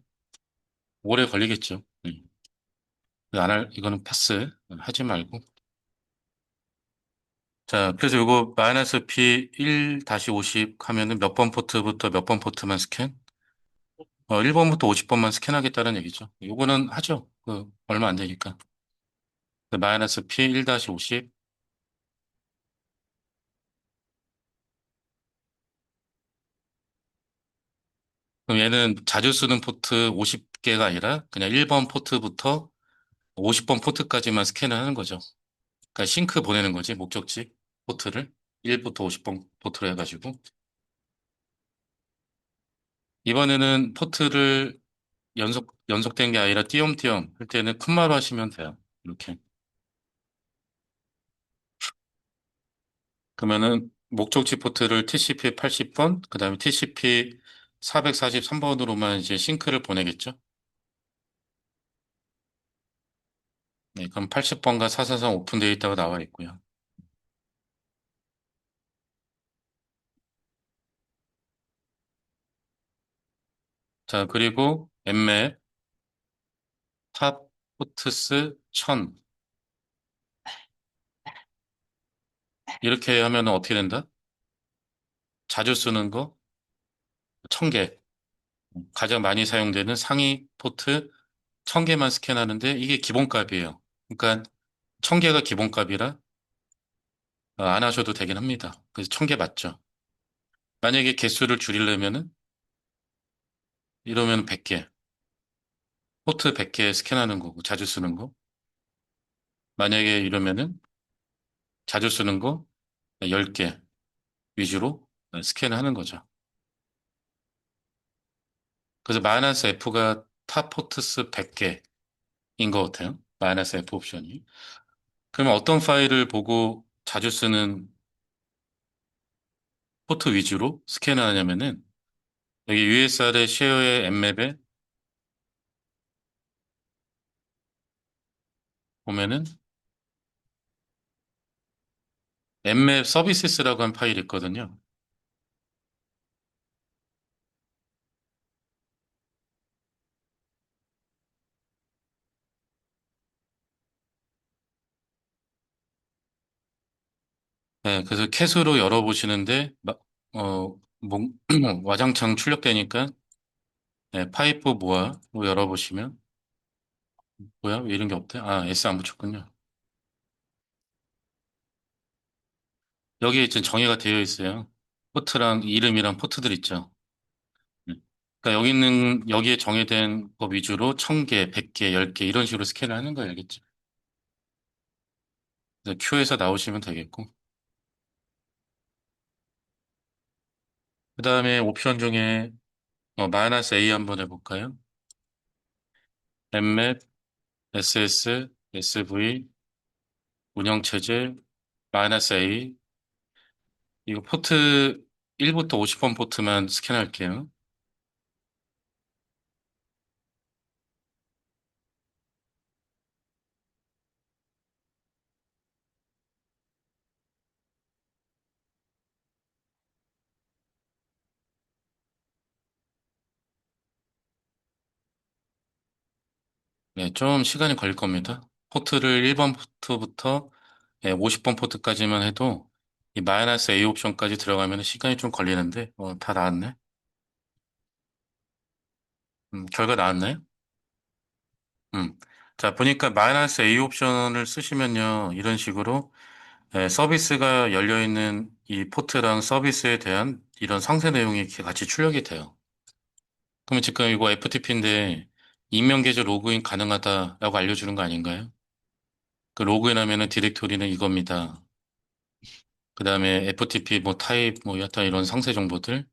오래 걸리겠죠. 이거는 패스. 하지 말고. 자, 그래서 이거 마이너스 P 1-50 하면은 몇 번 포트부터 몇 번 포트만 스캔? 1번부터 50번만 스캔하겠다는 얘기죠. 요거는 하죠. 얼마 안 되니까. 마이너스 P 1-50. 그럼 얘는 자주 쓰는 포트 50개가 아니라 그냥 1번 포트부터 50번 포트까지만 스캔을 하는 거죠. 그러니까 싱크 보내는 거지, 목적지 포트를. 1부터 50번 포트로 해가지고. 이번에는 포트를 연속된 게 아니라 띄엄띄엄 할 때는 콤마로 하시면 돼요. 이렇게. 그러면은 목적지 포트를 TCP 80번, 그 다음에 TCP 443번으로만 이제 싱크를 보내겠죠. 네, 그럼 80번과 443 오픈되어 있다고 나와 있고요. 자, 그리고 엠맵 탑 포트스 1000 이렇게 하면 어떻게 된다? 자주 쓰는 거 1000개. 가장 많이 사용되는 상위 포트 1000개만 스캔하는데 이게 기본값이에요. 그러니까 1000개가 기본값이라 안 하셔도 되긴 합니다. 그래서 1000개 맞죠? 만약에 개수를 줄이려면은 이러면 100개. 포트 100개 스캔하는 거고 자주 쓰는 거. 만약에 이러면은 자주 쓰는 거 10개 위주로 스캔하는 거죠. 그래서 마이너스 F가 탑 포트스 100개인 것 같아요. 마이너스 F 옵션이. 그러면 어떤 파일을 보고 자주 쓰는 포트 위주로 스캔을 하냐면은 여기 USR의 쉐어의 엠맵에 보면은 엠맵 서비스라고 한 파일이 있거든요. 네, 그래서 캣으로 열어보시는데 와장창 출력되니까 네, 파이프 모아로 열어보시면 뭐야? 왜 이런 게 없대? 아, S 안 붙였군요. 여기에 지금 정의가 되어 있어요. 포트랑 이름이랑 포트들 있죠. 네. 그러니까 여기에 정의된 것 위주로 1000개, 100개, 10개 이런 식으로 스캔을 하는 거예요. 알겠죠? 그래서 Q에서 나오시면 되겠고. 그 다음에 옵션 중에 마이너스 A 한번 해볼까요? 엠맵, SS, SV, 운영체제, 마이너스 A. 이거 포트 1부터 50번 포트만 스캔할게요. 네, 좀 시간이 걸릴 겁니다. 포트를 1번 포트부터 50번 포트까지만 해도 이 마이너스 A 옵션까지 들어가면 시간이 좀 걸리는데 다 나왔네. 결과 나왔나요? 음. 자, 보니까 마이너스 A 옵션을 쓰시면요. 이런 식으로 서비스가 열려있는 이 포트랑 서비스에 대한 이런 상세 내용이 이렇게 같이 출력이 돼요. 그러면 지금 이거 FTP인데 익명 계좌 로그인 가능하다라고 알려주는 거 아닌가요? 그 로그인하면은 디렉토리는 이겁니다. 그 다음에 FTP 뭐 타입 뭐 여타 이런 상세 정보들.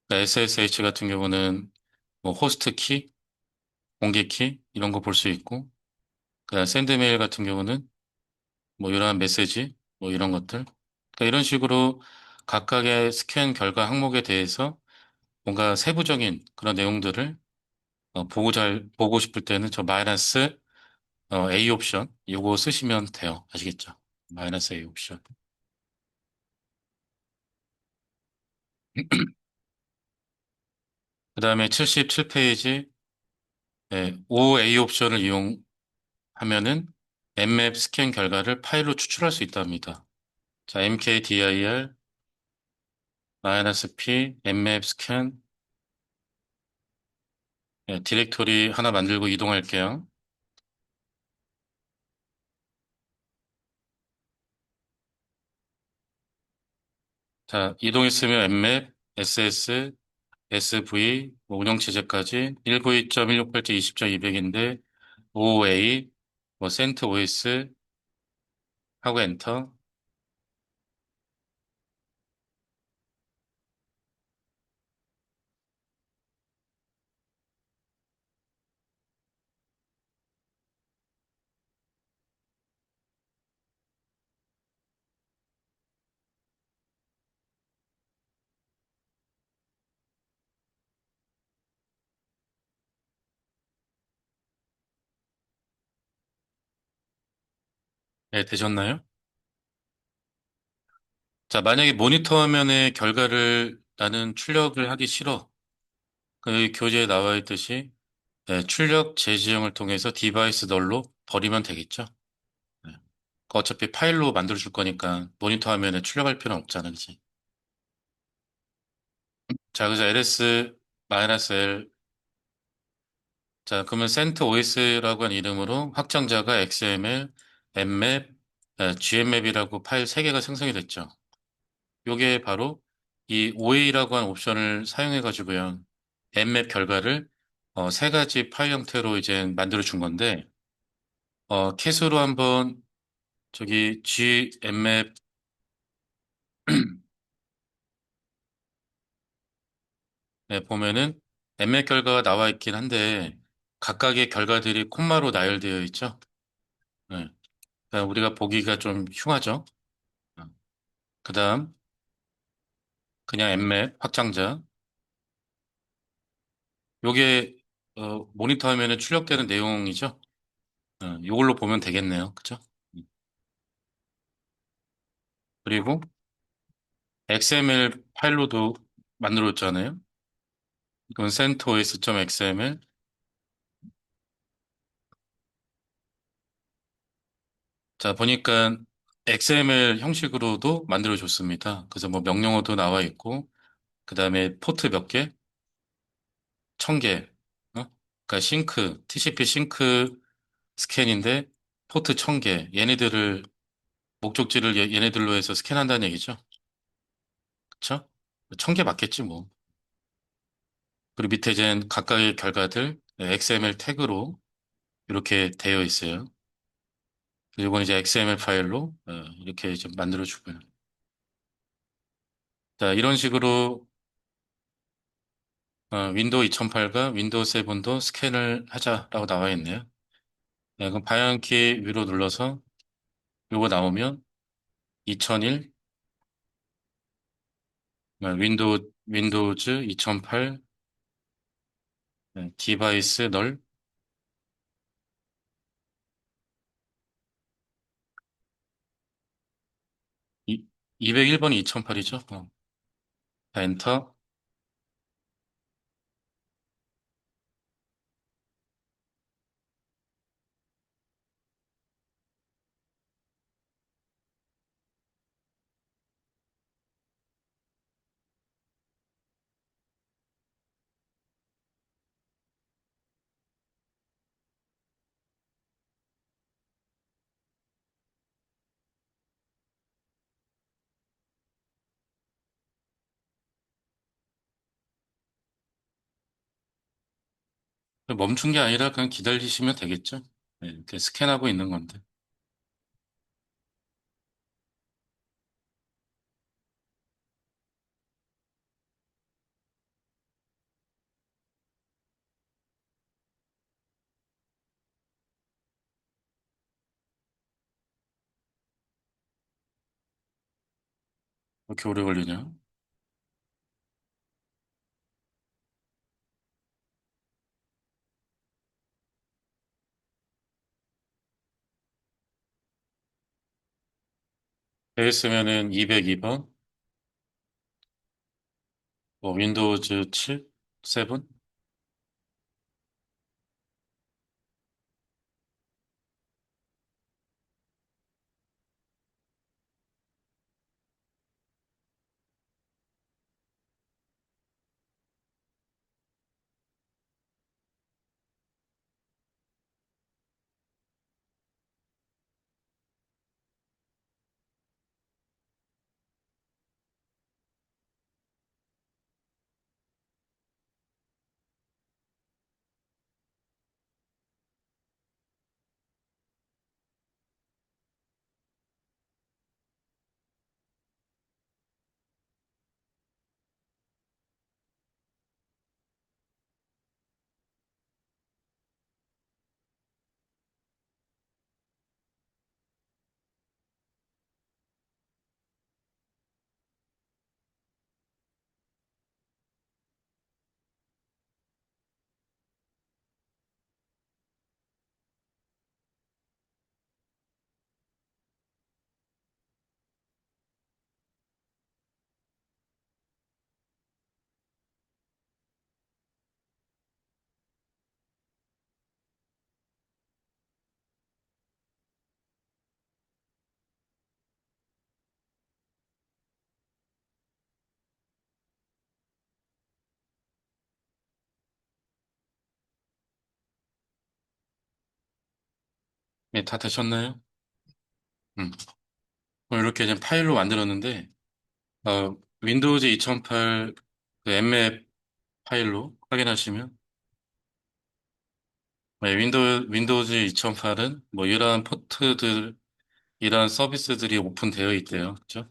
SSH 같은 경우는 뭐 호스트 키, 공개 키 이런 거 볼 수 있고. 그다음 샌드메일 같은 경우는 뭐 이러한 메시지 뭐 이런 것들. 그러니까 이런 식으로 각각의 스캔 결과 항목에 대해서 뭔가 세부적인 그런 내용들을 보고 싶을 때는 저 마이너스 A 옵션 요거 쓰시면 돼요. 아시겠죠? 마이너스 A 옵션. 그 다음에 77페이지, OA 옵션을 이용하면은 엠맵 스캔 결과를 파일로 추출할 수 있답니다. 자, mkdir -p 엠맵 스캔 디렉토리 하나 만들고 이동할게요. 자, 이동했으면 엠맵, ss, sv, 뭐 운영체제까지 192.168.20.200인데 OA, 뭐 CentOS 하고 엔터. 네, 되셨나요? 자, 만약에 모니터 화면의 결과를 나는 출력을 하기 싫어. 그 교재에 나와 있듯이 출력 재지형을 통해서 디바이스 널로 버리면 되겠죠? 네. 어차피 파일로 만들어 줄 거니까 모니터 화면에 출력할 필요는 없잖아, 그치? 자, 그래서 ls-l. 자, 그러면 CentOS라고 한 이름으로 확장자가 XML, mmap, gmmap이라고 파일 3개가 생성이 됐죠. 요게 바로 이 OA라고 한 옵션을 사용해 가지고요. mmap 결과를 세 가지 파일 형태로 이제 만들어 준 건데 캣으로 한번 저기 gmmap 보면은 mmap 결과가 나와 있긴 한데 각각의 결과들이 콤마로 나열되어 있죠. 네. 그러니까 우리가 보기가 좀 흉하죠. 그다음 그냥 mmap 확장자. 요게 모니터 화면에 출력되는 내용이죠. 요걸로 보면 되겠네요. 그죠? 음. 그리고 XML 파일로도 만들었잖아요. 이건 centos.xml. 자, 보니까 XML 형식으로도 만들어줬습니다. 그래서 뭐 명령어도 나와 있고, 그 다음에 포트 몇 개? 1000개. 그러니까 TCP 싱크 스캔인데, 포트 1000개. 얘네들을, 목적지를 얘네들로 해서 스캔한다는 얘기죠. 그쵸? 1000개 맞겠지, 뭐. 그리고 밑에 이제 각각의 결과들, XML 태그로 이렇게 되어 있어요. 그리고 이제 XML 파일로 이렇게 좀 만들어주고요. 자, 이런 식으로 윈도우 2008과 윈도우 7도 스캔을 하자라고 나와 있네요. 네, 그럼 방향키 위로 눌러서 요거 나오면 2001 윈도우즈 2008 디바이스 널 201번이 2008이죠. 엔터. 멈춘 게 아니라 그냥 기다리시면 되겠죠. 네, 이렇게 스캔하고 있는 건데. 왜 이렇게 오래 걸리냐? 되겠으면은 202번, 윈도우즈 7, 7? 네, 다 되셨나요? 음. 그럼 이렇게 이제 파일로 만들었는데, 윈도우즈 2008 그 엠맵 파일로 확인하시면, 네, 윈도우즈 2008은 뭐 이러한 포트들, 이러한 서비스들이 오픈되어 있대요. 그죠?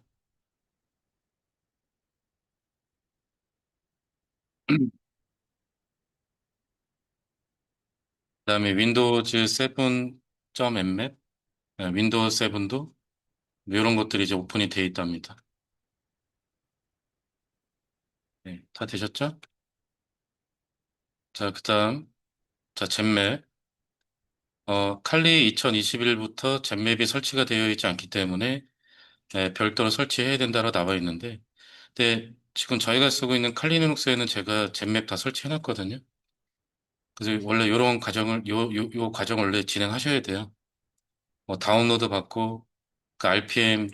그다음에 윈도우즈 7.엠맵, 윈도우 7도 이런 것들이 이제 오픈이 되어 있답니다. 네, 다 되셨죠? 자, 그다음, 자, 젠맵. 칼리 2021부터 젠맵이 설치가 되어 있지 않기 때문에 별도로 설치해야 된다고 나와 있는데, 근데 지금 저희가 쓰고 있는 칼리 리눅스에는 제가 젠맵 다 설치해 놨거든요. 그래서 원래 이런 과정을, 요 과정 원래 진행하셔야 돼요. 뭐 다운로드 받고, 그 RPM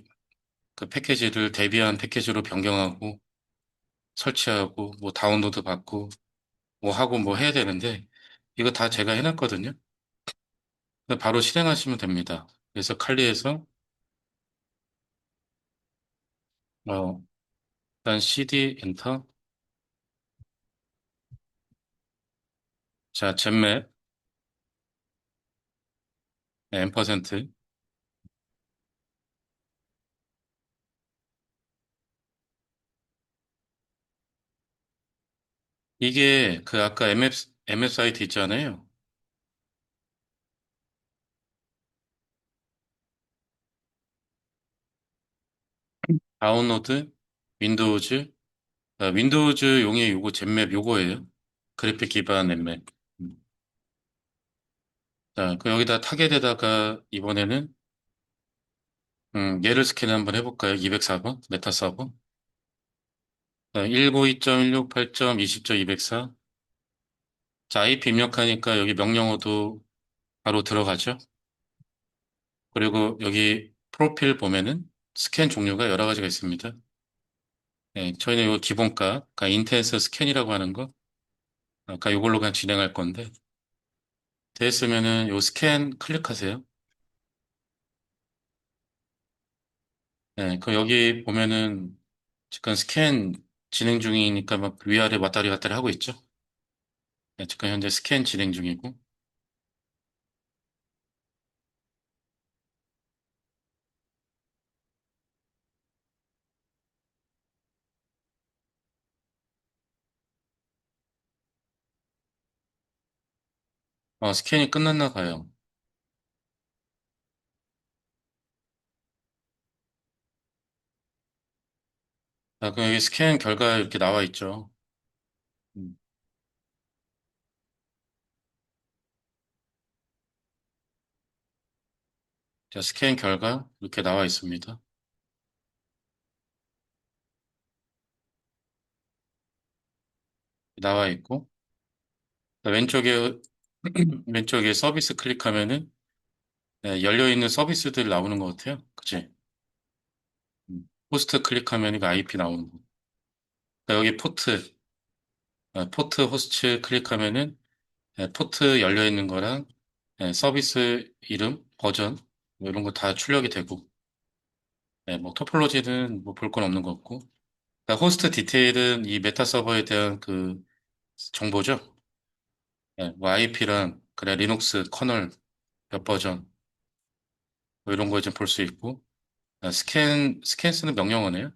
그 패키지를 대비한 패키지로 변경하고, 설치하고, 뭐 다운로드 받고, 뭐 하고 뭐 해야 되는데, 이거 다 제가 해놨거든요. 바로 실행하시면 됩니다. 그래서 칼리에서, 어, 일단 cd 엔터, 자, 젠맵, 앰퍼센트. 이게 그 아까 MS 사이트 있잖아요. 다운로드, 윈도우즈, 윈도우즈 용의 요거 젠맵 요거예요. 그래픽 기반 넷맵. 음. 자, 그 여기다 타겟에다가 이번에는 얘를 스캔 한번 해볼까요? 204번 메타 서버. 192.168.20.204. 자, IP 입력하니까 여기 명령어도 바로 들어가죠. 그리고 여기 프로필 보면은 스캔 종류가 여러 가지가 있습니다. 네, 저희는 이거 기본가, 그러니까 인텐스 스캔이라고 하는 거, 아까 이걸로 그냥 진행할 건데, 됐으면은 요 스캔 클릭하세요. 네, 그 여기 보면은 지금 스캔 진행 중이니까 막 위아래 왔다리 갔다리 하고 있죠. 네, 지금 현재 스캔 진행 중이고, 스캔이 끝났나 봐요. 그 여기 스캔 결과 이렇게 나와 있죠. 음, 자, 스캔 결과 이렇게 나와 있습니다. 나와 있고, 왼쪽에, 왼쪽에 서비스 클릭하면은 네, 열려있는 서비스들 나오는 것 같아요. 그치? 호스트 클릭하면 이거 IP 나오는 거. 여기 포트, 포트 호스트 클릭하면은 포트 열려있는 거랑 서비스 이름, 버전, 뭐 이런 거 다 출력이 되고, 뭐 토폴로지는 뭐 볼 건 없는 것 같고, 그러니까 호스트 디테일은 이 메타 서버에 대한 그 정보죠. 뭐 IP랑 그래 리눅스 커널 몇 버전 뭐 이런 거 좀 볼 수 있고, 스캔 쓰는 명령어네요.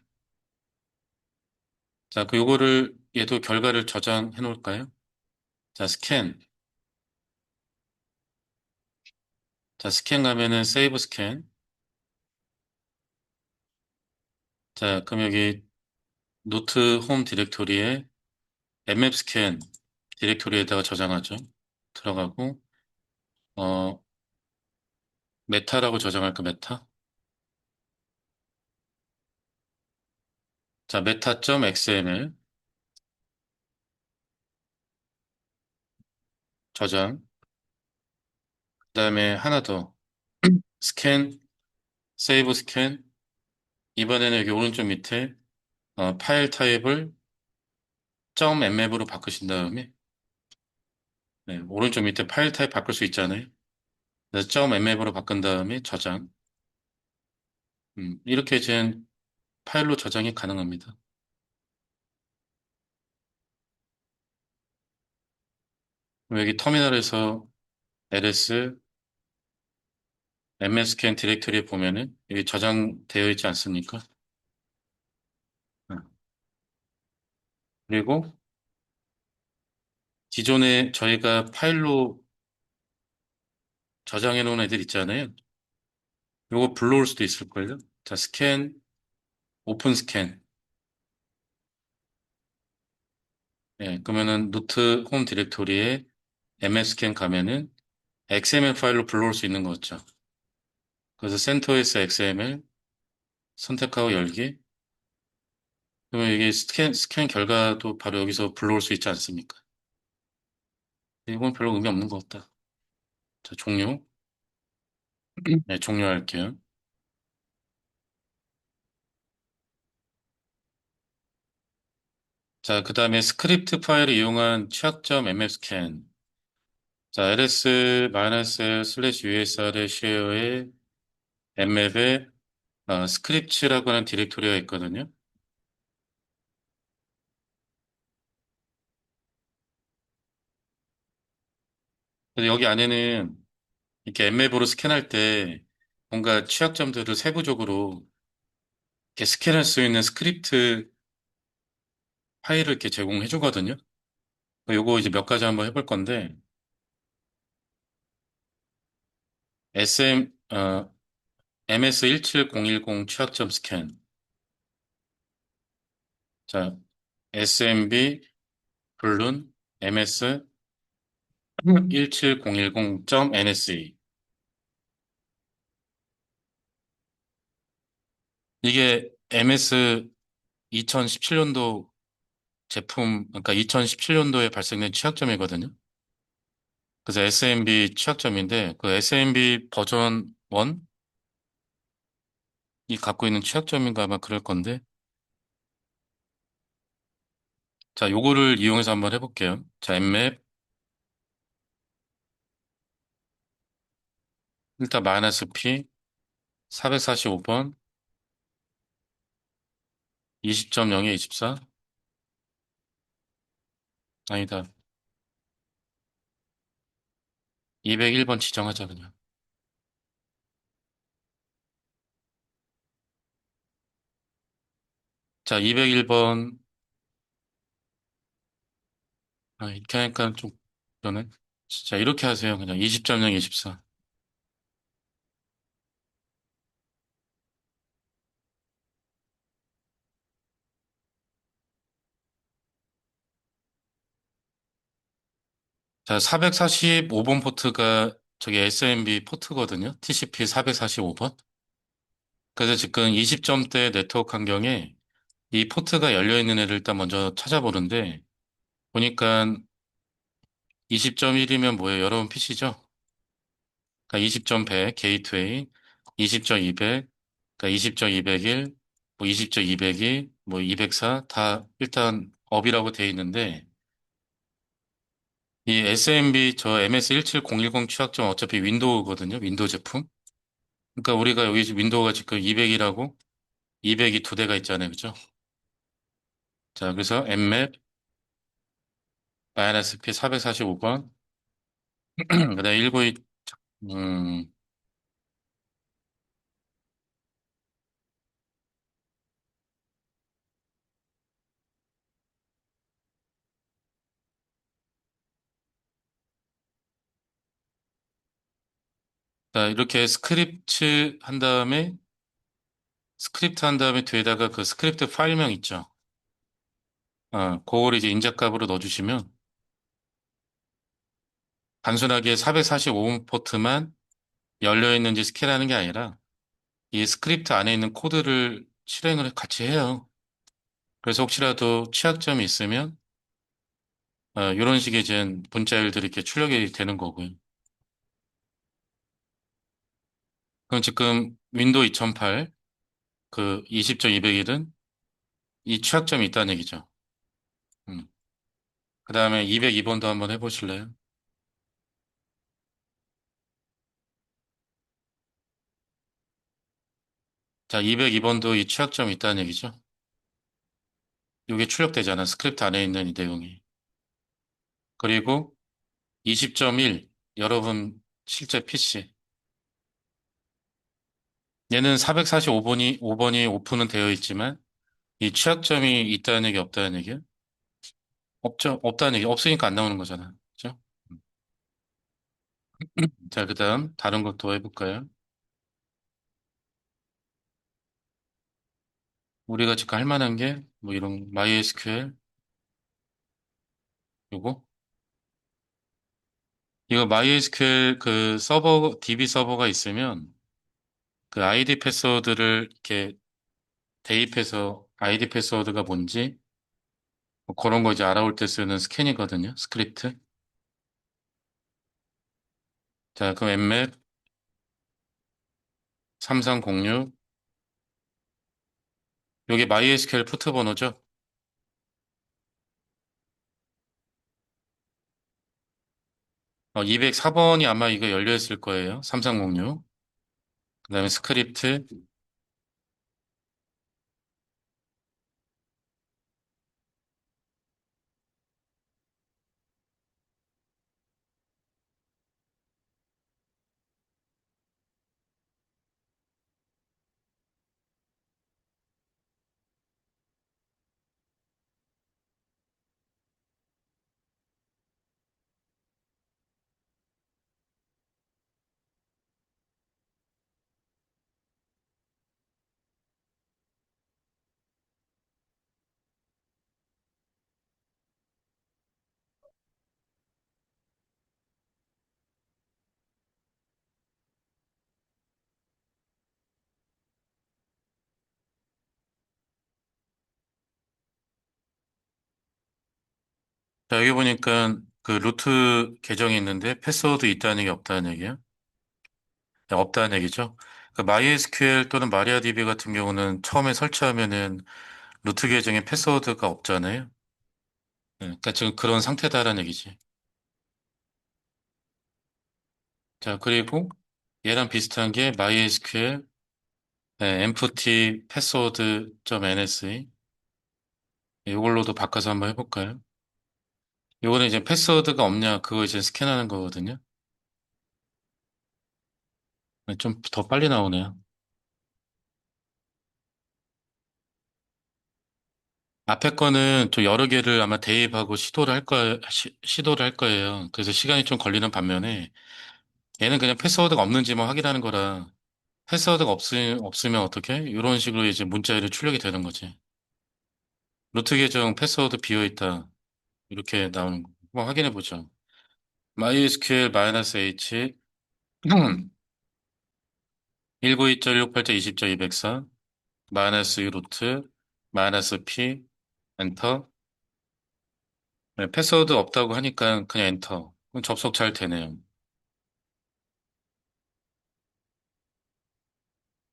자, 그 요거를 얘도 결과를 저장해 놓을까요? 자, 스캔. 자, 스캔 가면은 세이브 스캔. 자, 그럼 여기 노트 홈 디렉토리에 mmap 스캔 디렉토리에다가 저장하죠. 들어가고 어 메타라고 저장할까 메타? 자, meta.xml 저장. 그다음에 하나 더 스캔 세이브 스캔. 이번에는 여기 오른쪽 밑에 파일 타입을 .mmap으로 바꾸신 다음에 오른쪽 밑에 파일 타입 바꿀 수 있잖아요. 그래서 .mmap으로 바꾼 다음에 저장. 이렇게 된 파일로 저장이 가능합니다. 그럼 여기 터미널에서 ls mscan 디렉토리에 보면은 여기 저장되어 있지 않습니까? 음. 그리고 기존에 저희가 파일로 저장해 놓은 애들 있잖아요. 요거 불러올 수도 있을걸요? 자, 스캔, 오픈 스캔. 그러면은 노트 홈 디렉토리에 mscan 가면은 XML 파일로 불러올 수 있는 거죠. 그래서 CentOS XML 선택하고 열기. 그러면 이게 스캔 결과도 바로 여기서 불러올 수 있지 않습니까? 이건 별로 의미 없는 것 같다. 자, 종료. 네, 종료할게요. 자, 그 다음에 스크립트 파일을 이용한 취약점 mmscan. 자, ls-l/usr의 쉐어에 mmap에 스크립츠라고 하는 디렉토리가 있거든요. 그래서 여기 안에는 이렇게 mmap으로 스캔할 때 뭔가 취약점들을 세부적으로 이렇게 스캔할 수 있는 스크립트 파일을 이렇게 제공해 주거든요. 요거 이제 몇 가지 한번 해볼 건데, MS17010 취약점 스캔. 자, SMB 불룬 MS17010.NSE. 이게 MS 2017년도 제품, 그러니까 2017년도에 발생된 취약점이거든요. 그래서 SMB 취약점인데, 그 SMB 버전 1이 갖고 있는 취약점인가 아마 그럴 건데, 자, 요거를 이용해서 한번 해볼게요. 자, mmap, 일단 마이너스 P, 445번, 20.0에 24, 아니다. 201번 지정하자, 그냥. 자, 201번, 이렇게 하니까 좀, 저는, 진짜 이렇게 하세요. 그냥 20.0, 24. 자, 445번 포트가 저기 SMB 포트거든요. TCP 445번. 그래서 지금 20점대 네트워크 환경에 이 포트가 열려 있는 애를 일단 먼저 찾아보는데, 보니까 20.1이면 뭐예요? 여러분 PC죠? 그러니까 20.100 게이트웨이, 20.200, 그러니까 20.201, 뭐 20.202, 뭐 204, 다 일단 업이라고 돼 있는데, 이 SMB 저 MS17010 취약점 어차피 윈도우거든요. 윈도우 제품. 그러니까 우리가 여기 윈도우가 지금 200이라고 200이 두 대가 있잖아요. 그죠? 자, 그래서 Mmap -P 445번. 그다음에 192, 음, 자, 이렇게 스크립트 한 다음에 뒤에다가 그 스크립트 파일명 있죠. 그걸 이제 인자값으로 넣어주시면 단순하게 445음 포트만 열려 있는지 스캔하는 게 아니라 이 스크립트 안에 있는 코드를 실행을 같이 해요. 그래서 혹시라도 취약점이 있으면 이런 식의 이제 분자일들이 이렇게 출력이 되는 거고요. 그럼 지금 윈도우 2008 그 20.200일은 이 취약점이 있다는 얘기죠. 음. 그 다음에 202번도 한번 해보실래요? 자, 202번도 이 취약점이 있다는 얘기죠. 이게 출력되잖아. 스크립트 안에 있는 이 내용이. 그리고 20.1 여러분 실제 PC. 얘는 445번이 오픈은 되어 있지만 이 취약점이 있다는 얘기 없다는 얘기야? 없죠. 없다는 얘기. 없으니까 안 나오는 거잖아. 그죠? 자, 그다음 다른 것도 해볼까요? 우리가 지금 할 만한 게 뭐 이런 MySQL 요거 이거 MySQL 그 서버 DB 서버가 있으면 그 아이디 패스워드를 이렇게 대입해서 아이디 패스워드가 뭔지 뭐 그런 거 이제 알아올 때 쓰는 스캔이거든요. 스크립트. 자, 그럼 엠맵 3306 여기 MySQL 포트 번호죠. 204번이 아마 이거 열려 있을 거예요. 3306. 그다음에 스크립트. 자, 여기 보니까 그 루트 계정이 있는데 패스워드 있다는 얘기 없다는 얘기야? 네, 없다는 얘기죠. 그 MySQL 또는 MariaDB 같은 경우는 처음에 설치하면은 루트 계정에 패스워드가 없잖아요. 네, 그러니까 지금 그런 상태다라는 얘기지. 자, 그리고 얘랑 비슷한 게 MySQL 네, empty password.nse 이걸로도 바꿔서 한번 해볼까요? 이거는 이제 패스워드가 없냐 그거 이제 스캔하는 거거든요. 네, 좀 더 빨리 나오네요. 앞에 거는 좀 여러 개를 아마 대입하고 시도를 할 거예요. 그래서 시간이 좀 걸리는 반면에 얘는 그냥 패스워드가 없는지만 확인하는 거라 패스워드가 없으면 어떻게? 이런 식으로 이제 문자열이 출력이 되는 거지. 루트 계정 패스워드 비어 있다. 이렇게 나오는 거. 한번 확인해 보죠. MySQL-H 192.168.20.204 마이너스 루트 마이너스 P 엔터 네, 패스워드 없다고 하니까 그냥 엔터. 그럼 접속 잘 되네요.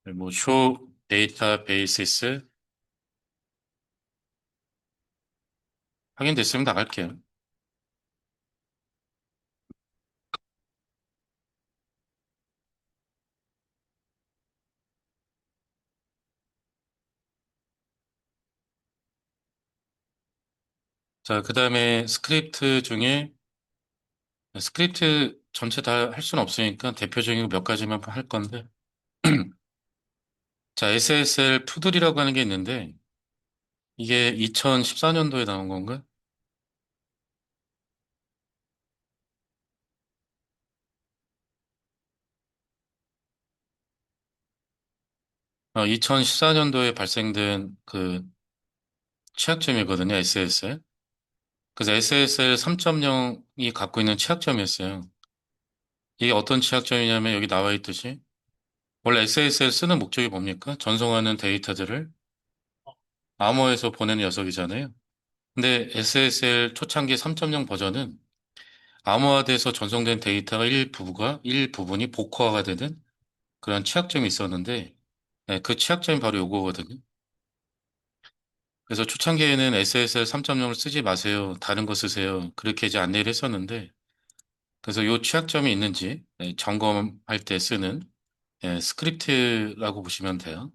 네, 뭐, show databases 확인됐으면 나갈게요. 자, 그 다음에 스크립트 중에 스크립트 전체 다 할 수는 없으니까 대표적인 몇 가지만 할 건데. 자, SSL 푸들이라고 하는 게 있는데 이게 2014년도에 나온 건가? 2014년도에 발생된 그 취약점이거든요, SSL. 그래서 SSL 3.0이 갖고 있는 취약점이었어요. 이게 어떤 취약점이냐면 여기 나와 있듯이 원래 SSL 쓰는 목적이 뭡니까? 전송하는 데이터들을 암호에서 보내는 녀석이잖아요. 근데 SSL 초창기 3.0 버전은 암호화돼서 전송된 데이터가 일부분이 복호화가 되는 그런 취약점이 있었는데 네, 그 취약점이 바로 요거거든요. 그래서 초창기에는 SSL 3.0을 쓰지 마세요. 다른 거 쓰세요. 그렇게 이제 안내를 했었는데 그래서 요 취약점이 있는지 네, 점검할 때 쓰는 스크립트라고 보시면 돼요.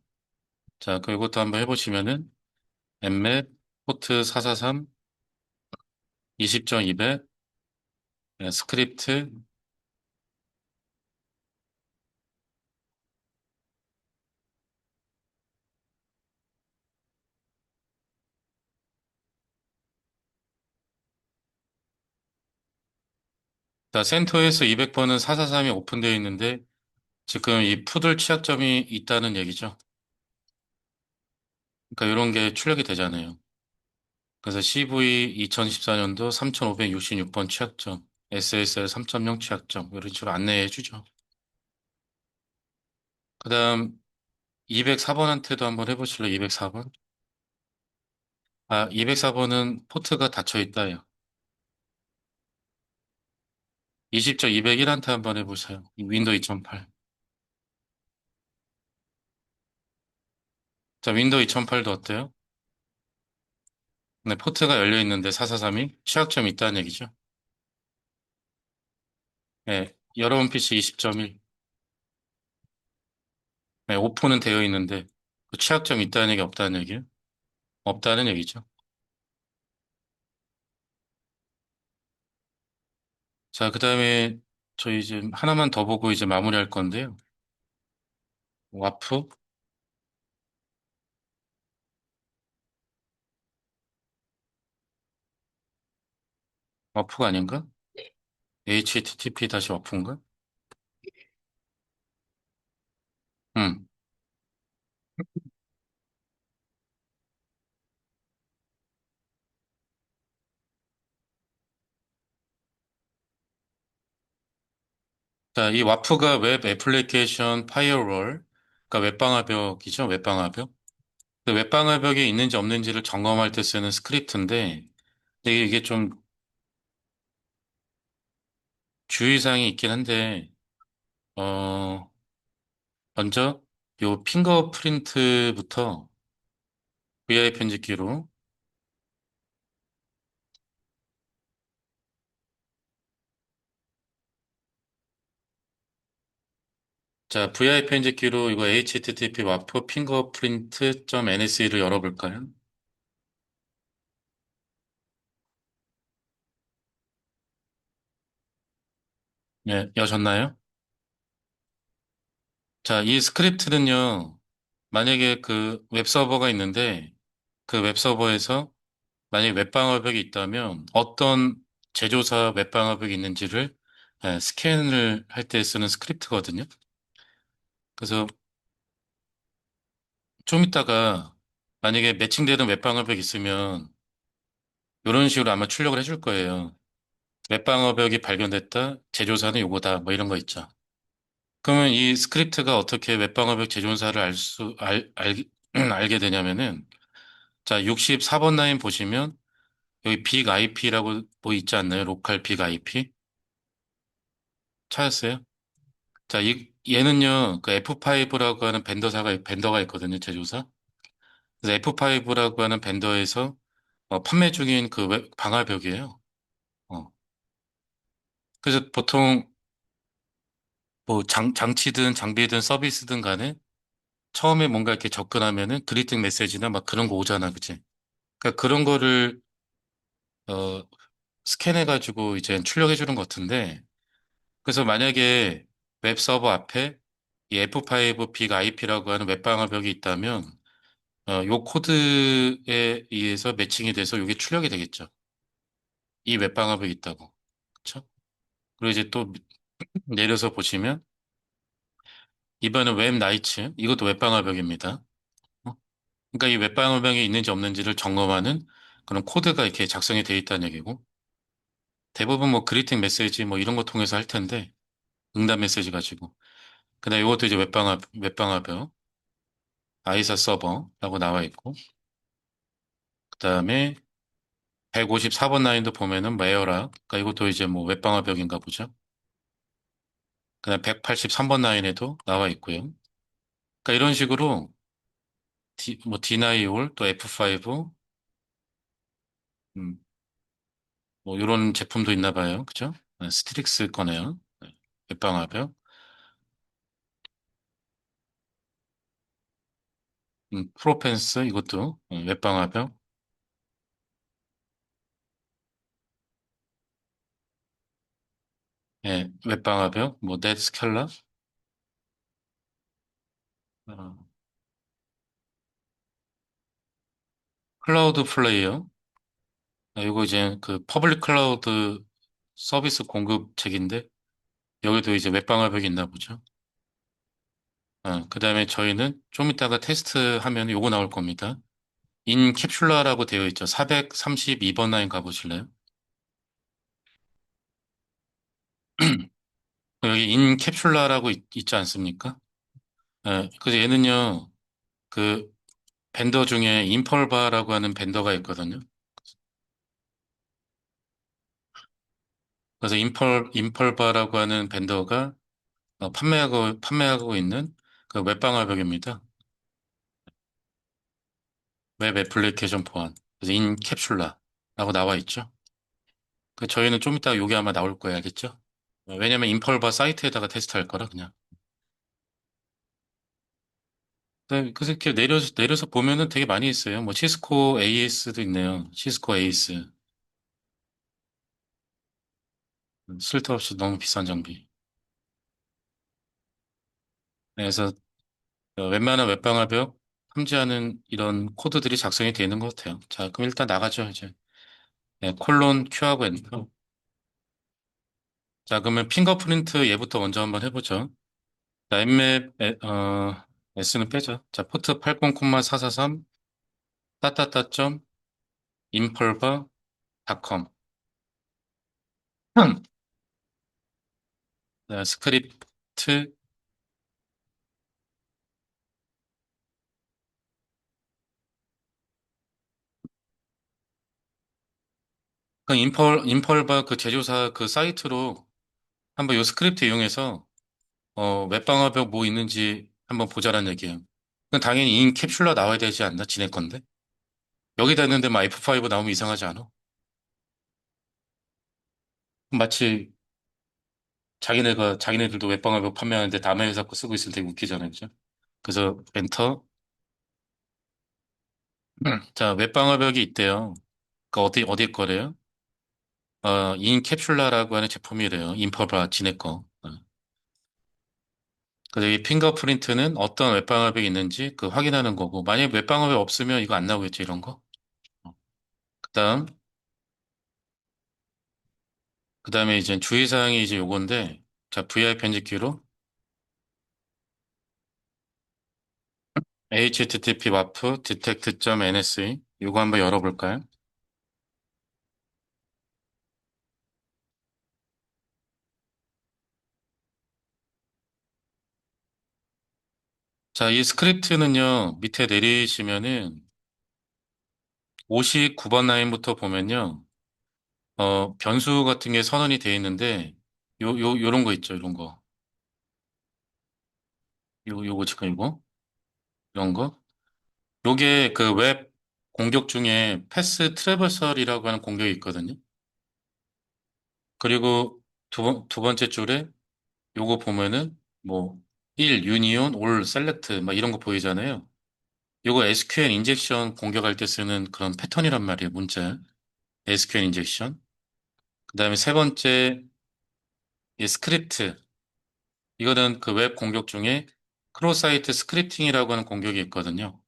자, 그 이것도 한번 해보시면은 엠맵 포트 443 20.200 스크립트. 자, 센터에서 200번은 443이 오픈되어 있는데 지금 이 푸들 취약점이 있다는 얘기죠. 그러니까 이런 게 출력이 되잖아요. 그래서 CV 2014년도 3566번 취약점, SSL 3.0 취약점 이런 식으로 안내해 주죠. 그다음 204번한테도 한번 해보실래요? 204번? 204번은 포트가 닫혀 있다요. 20.201한테 한번 해보세요. 윈도우 2008. 자, 윈도우 2008도 어때요? 네, 포트가 열려 있는데 443이 취약점이 있다는 얘기죠. 네, 여러분 PC 20.1. 네, 오픈은 되어 있는데 그 취약점이 있다는 얘기 없다는 얘기요? 없다는 얘기죠. 자, 그다음에 저희 이제 하나만 더 보고 이제 마무리할 건데요. 와프? 와프가 아닌가? HTTP 다시 와프인가? 음. 자, 이 와프가 웹 애플리케이션 파이어월, 그러니까 웹방화벽이죠, 웹방화벽. 그 웹방화벽이 있는지 없는지를 점검할 때 쓰는 스크립트인데, 근데 이게 좀 주의사항이 있긴 한데, 어, 먼저 요 핑거프린트부터 VI 편집기로, 자, VI 편집기로 이거 HTTP 와프 핑거프린트.ns를 열어볼까요? 네, 여셨나요? 자, 이 스크립트는요, 만약에 그 웹서버가 있는데, 그 웹서버에서 만약에 웹방어벽이 있다면 어떤 제조사 웹방어벽이 있는지를 스캔을 할 때 쓰는 스크립트거든요. 그래서 좀 이따가 만약에 매칭되는 웹방어벽이 있으면 이런 식으로 아마 출력을 해줄 거예요. 웹방어벽이 발견됐다. 제조사는 요거다. 뭐 이런 거 있죠. 그러면 이 스크립트가 어떻게 웹방어벽 제조사를 알게 되냐면은 자, 64번 라인 보시면 여기 빅 IP라고 뭐 있지 않나요? 로컬 빅 IP? 찾았어요? 자, 얘는요, 그 F5라고 하는 벤더가 있거든요, 제조사. 그래서 F5라고 하는 벤더에서 판매 중인 그 방화벽이에요. 어. 그래서 보통 뭐 장치든 장비든 서비스든 간에 처음에 뭔가 이렇게 접근하면은 그리팅 메시지나 막 그런 거 오잖아, 그치? 그러니까 그런 거를 어, 스캔해가지고 이제 출력해 주는 것 같은데, 그래서 만약에 웹 서버 앞에 이 F5 빅 IP라고 하는 웹방화벽이 있다면, 요 코드에 의해서 매칭이 돼서 이게 출력이 되겠죠. 이 웹방화벽이 있다고. 그렇죠? 그리고 이제 또 내려서 보시면, 이번엔 웹 나이츠, 이것도 웹방화벽입니다. 어? 그러니까 이 웹방화벽이 있는지 없는지를 점검하는 그런 코드가 이렇게 작성이 되어 있다는 얘기고, 대부분 뭐 그리팅 메시지 뭐 이런 거 통해서 할 텐데, 응답 메시지 가지고. 그다음에 이것도 이제 웹방화벽, 아이사 서버라고 나와 있고, 그다음에 154번 라인도 보면은 메어라, 그러니까 이것도 이제 뭐 웹방화벽인가 보죠. 그다음 183번 라인에도 나와 있고요. 그러니까 이런 식으로 뭐 디나이 올, 또 F5, 음, 뭐 이런 제품도 있나 봐요. 그죠? 스트릭스 거네요. 네, 웹방화벽. 프로펜스 이것도 웹방화벽. 예, 웹방화벽. 뭐 넷스칼라, 어, 클라우드 플레이어. 이거 이제 그 퍼블릭 클라우드 서비스 공급책인데 여기도 이제 웹방화벽이 있나 보죠. 그다음에 저희는 좀 이따가 테스트하면 요거 나올 겁니다. 인캡슐라라고 되어 있죠. 432번 라인 가보실래요? 여기 인캡슐라라고 있지 않습니까? 그래서 얘는요, 그 벤더 중에 인펄바라고 하는 벤더가 있거든요. 그래서 인펄바라고 하는 벤더가 판매하고 있는 그 웹방화벽입니다. 웹 애플리케이션 보안. 그래서 인캡슐라라고 나와 있죠. 그 저희는 좀 이따 요게 아마 나올 거예요. 알겠죠? 왜냐면 인펄바 사이트에다가 테스트할 거라 그냥. 네, 그래서 이렇게 내려서 보면은 되게 많이 있어요. 뭐 시스코 AS도 있네요. 시스코 에이스. 쓸데없이 너무 비싼 장비. 네, 그래서 웬만한 웹방화벽 탐지하는 이런 코드들이 작성이 되는 것 같아요. 자, 그럼 일단 나가죠, 이제. 네, 콜론 Q하고 엔터. 자, 그러면 핑거프린트 얘부터 먼저 한번 해보죠. 자, S는 빼죠. 자, 포트 80,443 따따따 인펄바 닷컴. 스크립트. 그 인펄바 그 제조사 그 사이트로 한번 요 스크립트 이용해서 웹방화벽 뭐 있는지 한번 보자라는 얘기예요. 그럼 당연히 인 캡슐러 나와야 되지 않나? 지낼 건데. 여기다 있는데 막 F5 나오면 이상하지 않아? 마치 자기네들도 웹방화벽 판매하는데 남의 회사 거 쓰고 있으면 되게 웃기잖아요. 그죠? 그래서 엔터. 자, 웹방화벽이 있대요. 그 어디 거래요? 인 캡슐라라고 하는 제품이래요. 인펄바 지네 거. 그래서 이 핑거프린트는 어떤 웹방화벽이 있는지 그 확인하는 거고, 만약에 웹방화벽 없으면 이거 안 나오겠죠, 이런 거. 어. 그다음, 그다음에 이제 주의사항이 이제 요건데, 자, VI 편집기로 HTTP 와프 detect.nse 요거 한번 열어볼까요? 자, 이 스크립트는요, 밑에 내리시면은 59번 라인부터 보면요. 변수 같은 게 선언이 돼 있는데, 요런 거 있죠, 이런 거. 요거 지금 이거? 이런 거? 요게 그 웹 공격 중에 패스 트래버설이라고 하는 공격이 있거든요. 그리고 두 번째 줄에 요거 보면은 뭐 1, 유니온, 올, 셀렉트 막 이런 거 보이잖아요. 요거 SQL 인젝션 공격할 때 쓰는 그런 패턴이란 말이에요, 문자. SQL 인젝션. 그다음에 세 번째 이 스크립트. 이거는 그 웹 공격 중에 크로사이트 스크립팅이라고 하는 공격이 있거든요.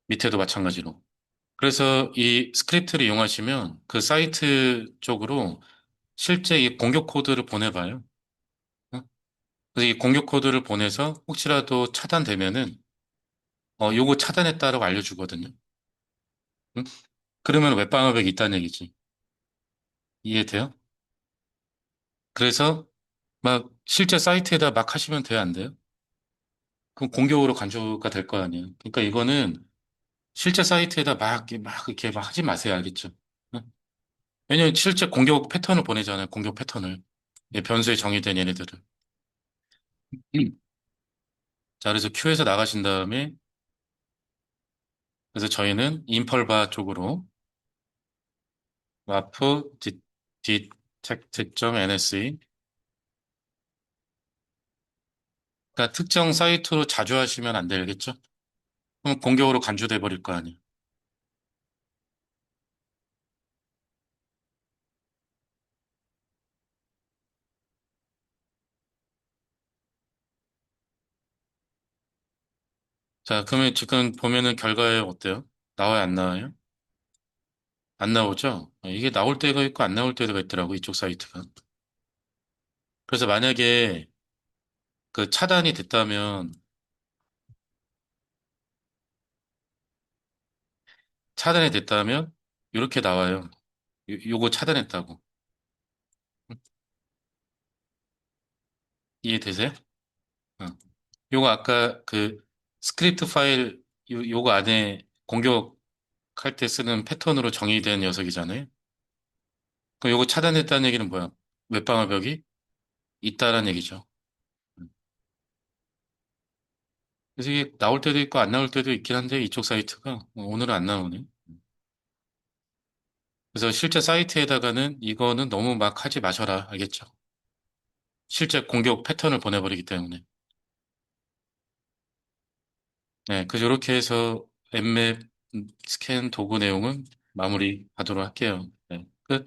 밑에도 마찬가지로. 그래서 이 스크립트를 이용하시면 그 사이트 쪽으로 실제 이 공격 코드를 보내봐요. 어? 그래서 이 공격 코드를 보내서 혹시라도 차단되면은 요거 차단했다라고 알려주거든요. 응? 그러면 웹방어벽이 있다는 얘기지. 이해돼요? 그래서 막 실제 사이트에다 막 하시면 돼요, 안 돼요? 그럼 공격으로 간주가 될 거 아니에요. 그러니까 이거는 실제 사이트에다 막 이렇게 막 하지 마세요, 알겠죠? 응? 왜냐면 실제 공격 패턴을 보내잖아요, 공격 패턴을. 예, 변수에 정의된 얘네들을. 음. 자, 그래서 큐에서 나가신 다음에, 그래서 저희는 인펄바 쪽으로 와프 detect.nse. 그러니까 특정 사이트로 자주 하시면 안 되겠죠? 그럼 공격으로 간주돼 버릴 거 아니에요. 자, 그러면 지금 보면은 결과에 어때요? 나와요, 안 나와요? 안 나오죠? 이게 나올 때가 있고 안 나올 때가 있더라고, 이쪽 사이트가. 그래서 만약에 그 차단이 됐다면, 차단이 됐다면, 이렇게 나와요. 요거 차단했다고. 이해되세요? 어. 요거 아까 그 스크립트 파일, 요거 안에 공격할 때 쓰는 패턴으로 정의된 녀석이잖아요. 그럼 요거 차단했다는 얘기는 뭐야? 웹방어벽이 있다라는 얘기죠. 음. 그래서 이게 나올 때도 있고 안 나올 때도 있긴 한데 이쪽 사이트가 오늘은 안 나오네. 그래서 실제 사이트에다가는 이거는 너무 막 하지 마셔라. 알겠죠? 실제 공격 패턴을 보내버리기 때문에. 네, 그래서 이렇게 해서 앱맵 스캔 도구 내용은 마무리하도록 할게요. 네, 끝.